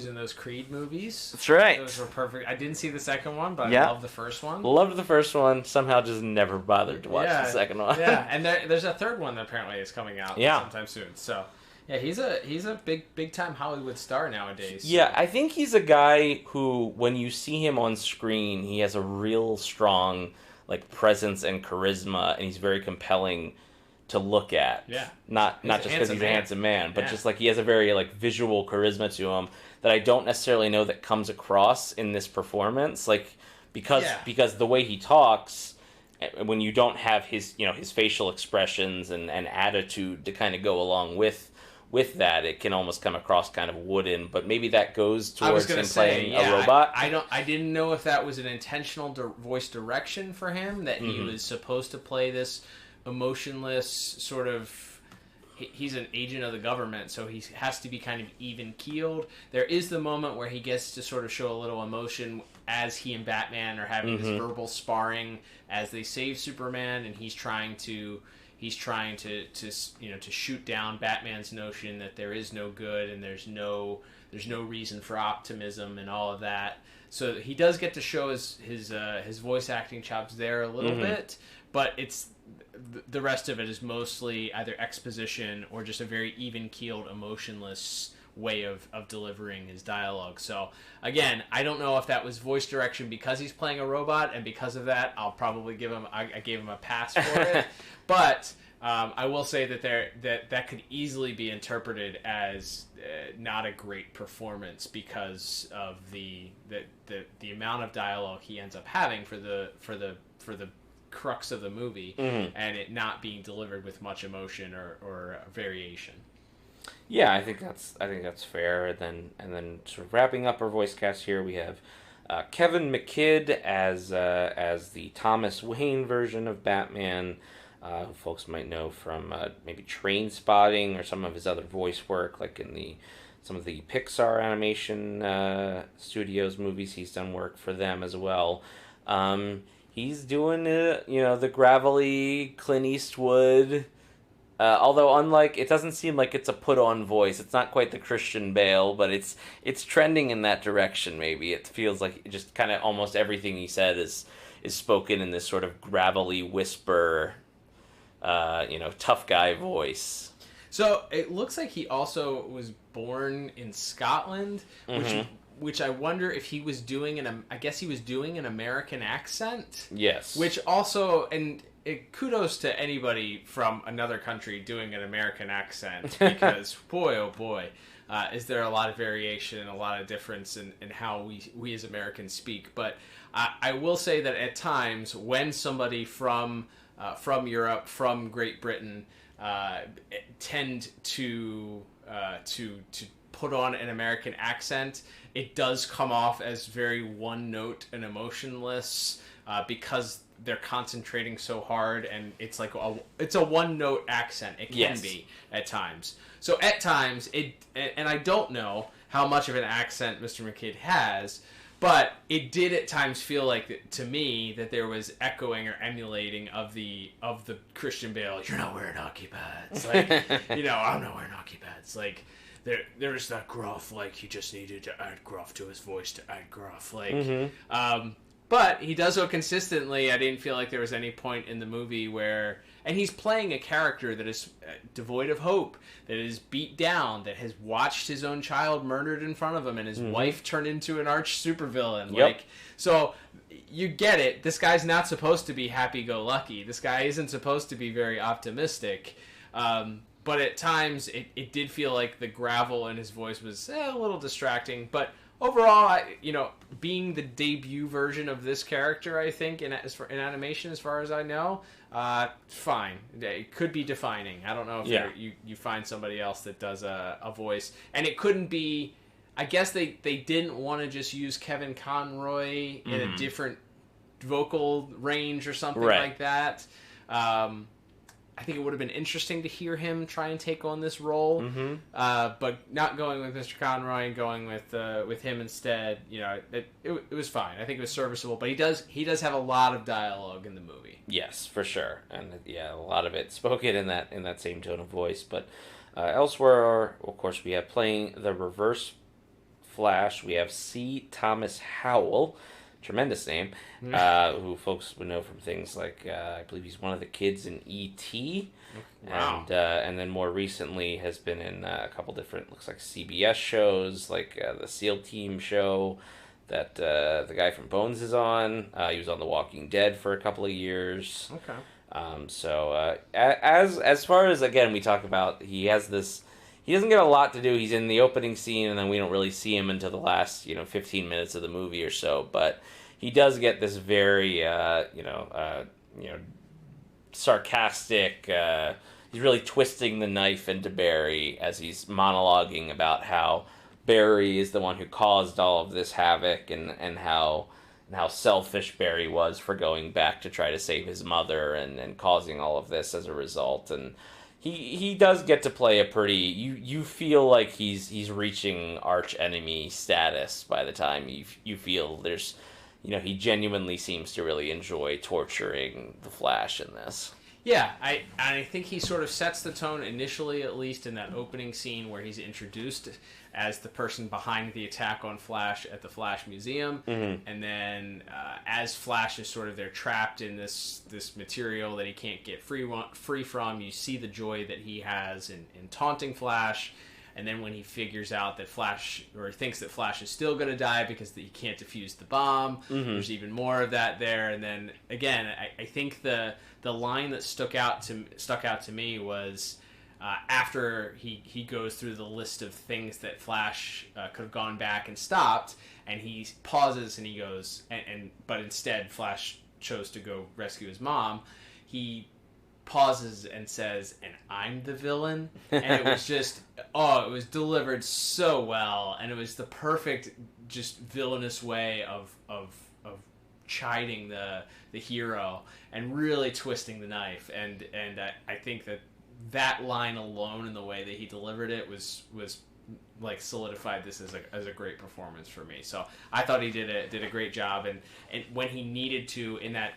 in those Creed movies. That's right. Those were perfect. I didn't see the second one, but Yeah. I loved the first one. Loved the first one. Somehow just never bothered to watch the second one. Yeah, and there's a third one that apparently is coming out sometime soon. So yeah, he's a big time Hollywood star nowadays. So. Yeah, I think he's a guy who, when you see him on screen, he has a real strong presence and charisma, and he's very compelling to look at. Yeah. Not just because he's a handsome man, but just he has a very visual charisma to him that I don't necessarily know that comes across in this performance. Because the way he talks, when you don't have his his facial expressions and attitude to kind of go along with that, it can almost come across kind of wooden, but maybe that goes towards him playing a robot. I didn't know if that was an intentional voice direction for him, that he was supposed to play this emotionless sort of. He's an agent of the government, so he has to be kind of even-keeled. There is the moment where he gets to sort of show a little emotion as he and Batman are having this verbal sparring as they save Superman, and he's trying to shoot down Batman's notion that there is no good and there's no reason for optimism and all of that. So he does get to show his voice acting chops there a little bit, but it's the rest of it is mostly either exposition or just a very even-keeled, emotionless way of delivering his dialogue. So again, I don't know if that was voice direction because he's playing a robot, and because of that, I'll probably give him. I gave him a pass for it. But I will say that could easily be interpreted as not a great performance because of the amount of dialogue he ends up having for the crux of the movie, and it not being delivered with much emotion or variation. Yeah, I think that's fair. And then sort of wrapping up our voice cast here, we have Kevin McKidd as the Thomas Wayne version of Batman, who folks might know from maybe Train Spotting or some of his other voice work, like in some of the Pixar animation studios movies. He's done work for them as well. He's doing the gravelly Clint Eastwood. Although it doesn't seem like it's a put-on voice. It's not quite the Christian Bale, but it's trending in that direction. Maybe it feels like just kind of almost everything he said is spoken in this sort of gravelly whisper, tough guy voice. So it looks like he also was born in Scotland, which I wonder if he was doing I guess he was doing an American accent. Yes. Which also, and kudos to anybody from another country doing an American accent, because boy, oh boy, is there a lot of variation and a lot of difference in how we as Americans speak. But I will say that at times when somebody from Europe, from Great Britain, tend to put on an American accent, it does come off as very one note and emotionless, because they're concentrating so hard, and it's like it's a one note accent. It can be at times. So at times and I don't know how much of an accent Mr. McKidd has, but it did at times feel like to me that there was echoing or emulating of the Christian Bale. You're not wearing hockey pads, like I'm not wearing hockey pads, like. There's that gruff, like he just needed to add gruff to his voice to add gruff, like. But he does so consistently. I didn't feel like there was any point in the movie where, and he's playing a character that is devoid of hope, that is beat down, that has watched his own child murdered in front of him, and his wife turned into an arch supervillain. Yep. Like, so you get it. This guy's not supposed to be happy-go-lucky. This guy isn't supposed to be very optimistic. But at times, it did feel like the gravel in his voice was a little distracting. But overall, being the debut version of this character, I think, in animation, as far as I know, fine. It could be defining. I don't know if you find somebody else that does a voice. And it couldn't be... I guess they didn't want to just use Kevin Conroy in a different vocal range or something like that. I think it would have been interesting to hear him try and take on this role, but not going with Mr. Conroy and going with him instead. You know, it was fine. I think it was serviceable, but he does have a lot of dialogue in the movie. Yes, for sure, and yeah, a lot of it spoken in that same tone of voice. But elsewhere, of course, we have playing the Reverse Flash. We have C. Thomas Howell. Tremendous name, who folks would know from things like I believe he's one of the kids in E.T. Wow. And then more recently has been in a couple different, looks like CBS shows, like the SEAL Team show that the guy from Bones is on. He was on The Walking Dead for a couple of years. Okay. So as far as, again, we talk about, he doesn't get a lot to do. He's in the opening scene, and then we don't really see him until the last 15 minutes of the movie or so. But he does get this very sarcastic. He's really twisting the knife into Barry as he's monologuing about how Barry is the one who caused all of this havoc, and how selfish Barry was for going back to try to save his mother and causing all of this as a result. And he does get to play a pretty, you feel like he's reaching arch enemy status by the time you feel there's, he genuinely seems to really enjoy torturing the Flash in this. Yeah, I think he sort of sets the tone initially, at least in that opening scene where he's introduced as the person behind the attack on Flash at the Flash Museum, and then as Flash is sort of there trapped in this material that he can't get free from, you see the joy that he has in taunting Flash. And then when he figures out that Flash, or thinks that Flash is still going to die because he can't defuse the bomb, there's even more of that there. And then again, I think the line that stuck out to me was after he goes through the list of things that Flash could have gone back and stopped, and he pauses and he goes, but instead Flash chose to go rescue his mom. He pauses and says, "And I'm the villain," and it was just, it was delivered so well, and it was the perfect, just villainous way of chiding the hero and really twisting the knife, and I think that line alone and the way that he delivered it was like solidified this as a great performance for me. So I thought he did a great job, and when he needed to in that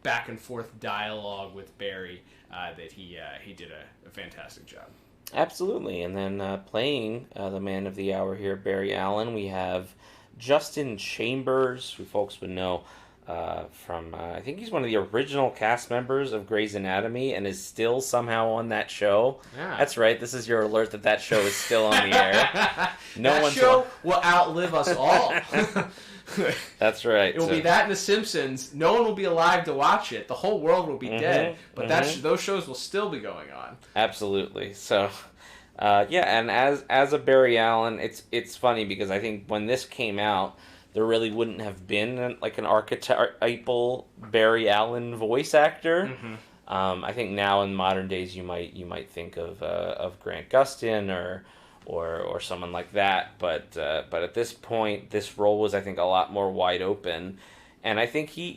back and forth dialogue with Barry, that he did a fantastic job. Absolutely. And then playing the man of the hour here, Barry Allen, we have Justin Chambers, who folks would know from, I think he's one of the original cast members of Grey's Anatomy and is still somehow on that show. Yeah. That's right. This is your alert that show is still on the air. That show will outlive us all. That's right. It will be that and The Simpsons. No one will be alive to watch it. The whole world will be dead. But those shows will still be going on. Absolutely. So, and as a Barry Allen, it's funny because I think when this came out, there really wouldn't have been an archetypal Barry Allen voice actor. I think now in modern days you might think of Grant Gustin or someone like that, but at this point, this role was, I think, a lot more wide open, and I think he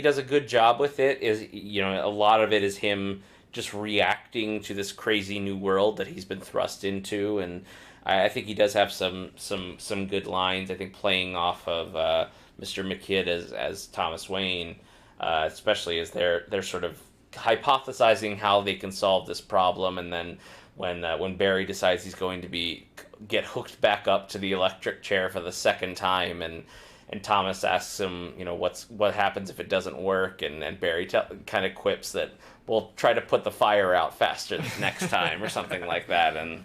does a good job with it. A lot of it is him just reacting to this crazy new world that he's been thrust into, and I think he does have some good lines. I think playing off of Mr. McKidd as Thomas Wayne, especially as they're sort of hypothesizing how they can solve this problem, and then when Barry decides he's going to get hooked back up to the electric chair for the second time, and Thomas asks him, what happens if it doesn't work, and Barry kind of quips that we'll try to put the fire out faster next time or something like that, and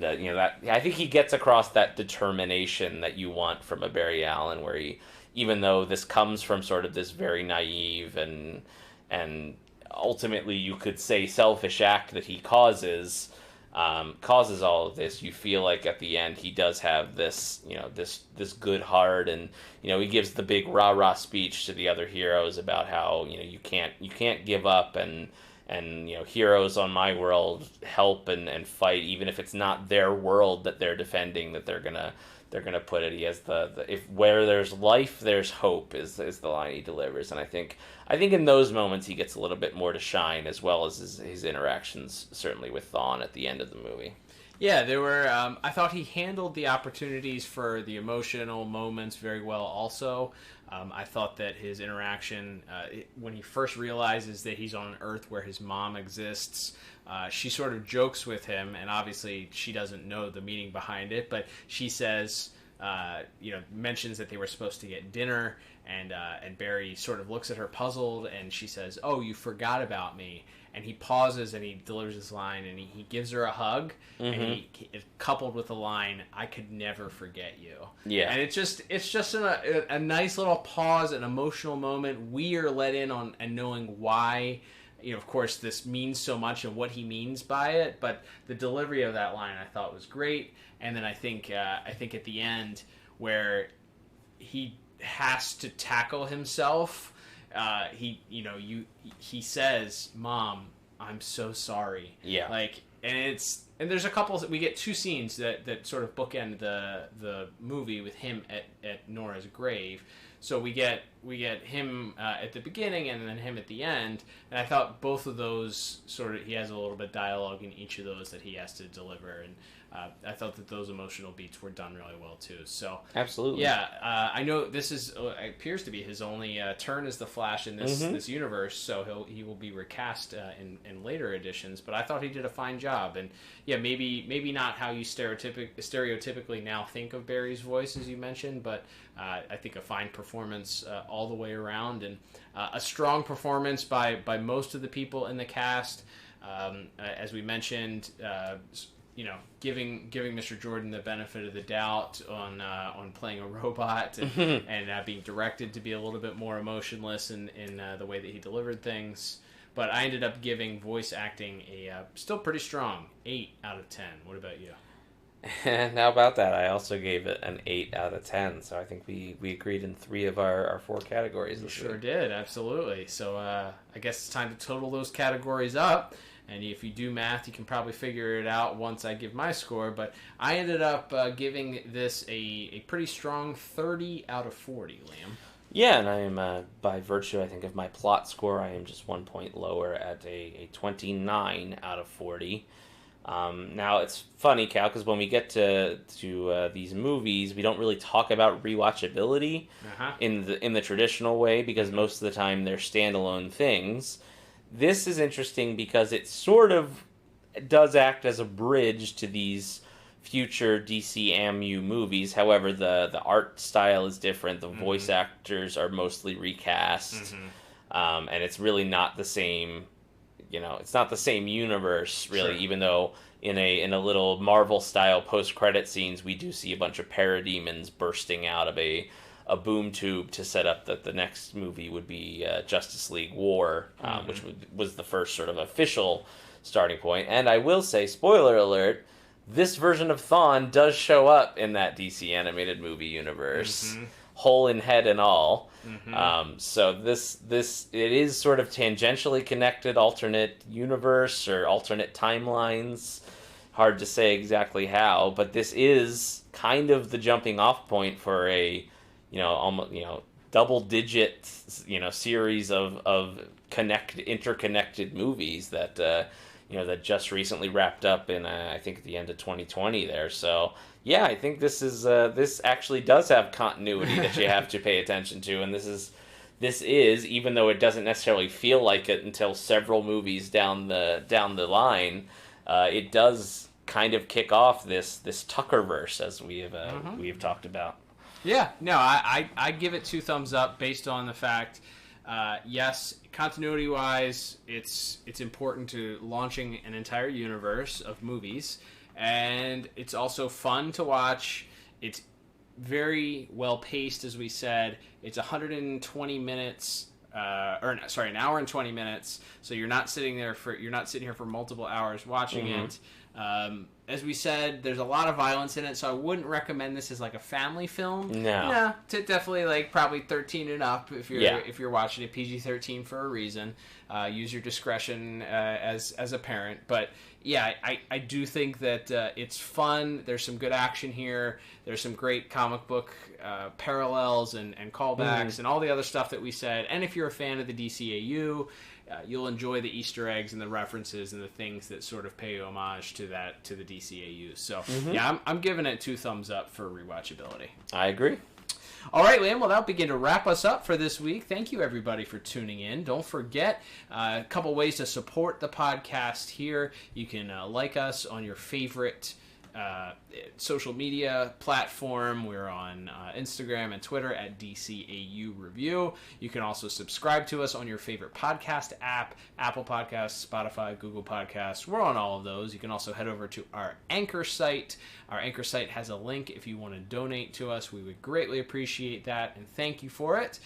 that I think he gets across that determination that you want from a Barry Allen, where he, even though this comes from sort of this very naive and ultimately you could say selfish act that he causes all of this, you feel like at the end he does have this this good heart, and he gives the big rah-rah speech to the other heroes about how you can't give up, and heroes on my world help and fight even if it's not their world that they're defending, that they're they're gonna put it. He has the if where there's life, there's hope is the line he delivers, and I think in those moments he gets a little bit more to shine, as well as his interactions certainly with Thawne at the end of the movie. Yeah, there were. I thought he handled the opportunities for the emotional moments very well. Also, I thought that his interaction when he first realizes that he's on an Earth where his mom exists, she sort of jokes with him, and obviously she doesn't know the meaning behind it. But she says, mentions that they were supposed to get dinner, and Barry sort of looks at her puzzled, and she says, "Oh, you forgot about me." And he pauses and he delivers this line, and he gives her a hug, and he coupled with the line, "I could never forget you." Yeah, and it's just a nice little pause, an emotional moment. We are let in on and knowing why, of course, this means so much and what he means by it. But the delivery of that line I thought was great, and then I think at the end where he has to tackle himself. He says, "Mom, I'm so sorry." Yeah. And there's a couple. We get two scenes that sort of bookend the movie with him at Nora's grave. So we get him at the beginning and then him at the end. And I thought both of those he has a little bit of dialogue in each of those that he has to deliver, and I thought that those emotional beats were done really well too. So absolutely, yeah. I know this appears to be his only turn as the Flash in this universe, so he will be recast in later editions. But I thought he did a fine job, and yeah, maybe not how you stereotypically now think of Barry's voice, as you mentioned, but I think a fine performance all the way around, and a strong performance by most of the people in the cast. As we mentioned, giving Mr. Jordan the benefit of the doubt on playing a robot and being directed to be a little bit more emotionless in the way that he delivered things. But I ended up giving voice acting a still pretty strong 8 out of 10. What about you? And how about that? I also gave it an 8 out of 10. So I think we agreed in 3 of our 4 categories. We sure did, absolutely. So I guess it's time to total those categories up. And if you do math, you can probably figure it out once I give my score. But I ended up giving this a pretty strong 30 out of 40, Liam. Yeah, and I am, by virtue, I think, of my plot score, I am just 1 point lower at a 29 out of 40. Now, it's funny, Cal, because when we get to these movies, we don't really talk about rewatchability in the traditional way, because most of the time they're standalone things. This is interesting because it sort of does act as a bridge to these future DCAU movies. However, the art style is different. The voice actors are mostly recast, and it's really not the same. It's not the same universe, really. Sure. Even though in a little Marvel style post credit scenes, we do see a bunch of parademons bursting out of a boom tube to set up that the next movie would be Justice League War, which was the first sort of official starting point. And I will say, spoiler alert, this version of Thawne does show up in that DC animated movie universe, whole in head and all. So this it is sort of tangentially connected alternate universe or alternate timelines. Hard to say exactly how, but this is kind of the jumping off point for a almost double-digit series of interconnected movies that that just recently wrapped up in I think at the end of 2020 there. So yeah, I think this is this actually does have continuity that you have to pay attention to, and this is even though it doesn't necessarily feel like it until several movies down the line, it does kind of kick off this Tuckerverse as we have talked about. Yeah, no, I give it 2 thumbs up based on the fact, yes, continuity-wise, it's important to launching an entire universe of movies, and it's also fun to watch. It's very well paced, as we said. It's 120 minutes, an hour and 20 minutes. So you're not sitting here for multiple hours watching it. As we said, there's a lot of violence in it, so I wouldn't recommend this as like a family film. No. To definitely like probably 13 and up if you're watching it. PG-13 for a reason. Use your discretion as a parent. But yeah, I do think that it's fun. There's some good action here. There's some great comic book parallels and callbacks and all the other stuff that we said. And if you're a fan of the DCAU, you'll enjoy the Easter eggs and the references and the things that sort of pay homage to the DCAU. So yeah, I'm giving it 2 thumbs up for rewatchability. I agree. All right, Liam, well, that'll begin to wrap us up for this week. Thank you, everybody, for tuning in. Don't forget a couple ways to support the podcast here. You can like us on your favorite social media platform. We're on Instagram and Twitter at DCAU Review. You can also subscribe to us on your favorite podcast app, Apple Podcasts, Spotify, Google Podcasts. We're on all of those. You can also head over to our Anchor site. Our Anchor site has a link if you want to donate to us. We would greatly appreciate that, and thank you for it.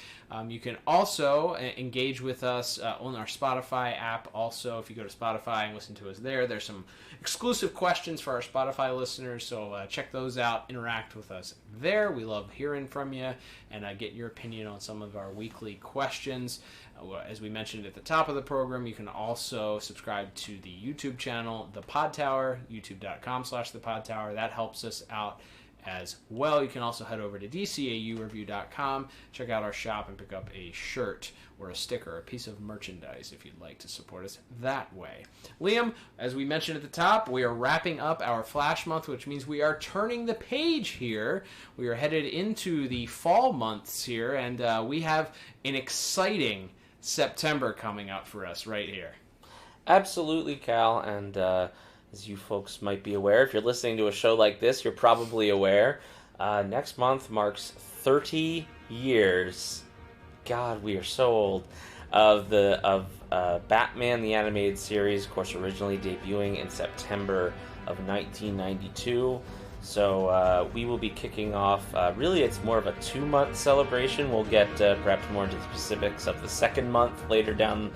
You can also engage with us on our Spotify app. Also, if you go to Spotify and listen to us there's some exclusive questions for our Spotify listeners, so check those out. Interact with us there. We love hearing from you and get your opinion on some of our weekly questions. As we mentioned at the top of the program, you can also subscribe to the YouTube channel, The Pod Tower, youtube.com/thepodtower. That helps us out as well. You can also head over to DCAU-review.com, check out our shop, and pick up a shirt or a sticker, a piece of merchandise if you'd like to support us that way. Liam, as we mentioned at the top, we are wrapping up our Flash month, which means we are turning the page here. We are headed into the fall months here, and we have an exciting September coming up for us right here. Absolutely, Cal, and as you folks might be aware, if you're listening to a show like this, you're probably aware, next month marks 30 years, God, we are so old, of Batman the Animated Series, of course, originally debuting in September of 1992. So we will be kicking off, really it's more of a 2-month celebration. We'll get perhaps more into the specifics of the second month later down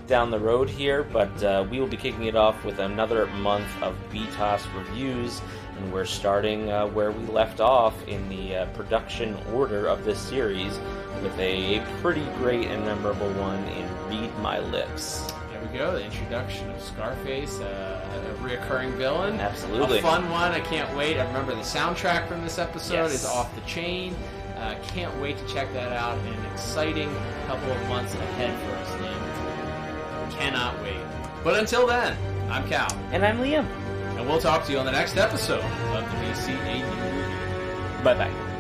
the road here, but we will be kicking it off with another month of BTOS reviews, and we're starting where we left off in the production order of this series with a pretty great and memorable one in Read My Lips. There we go, the introduction of Scarface, a reoccurring villain. Absolutely. A fun one, I can't wait. I remember the soundtrack from this episode is off the chain. Can't wait to check that out. An exciting couple of months ahead for us, Liam. Cannot wait. But until then, I'm Cal. And I'm Liam. And we'll talk to you on the next episode of the DCAU Review. Bye-bye.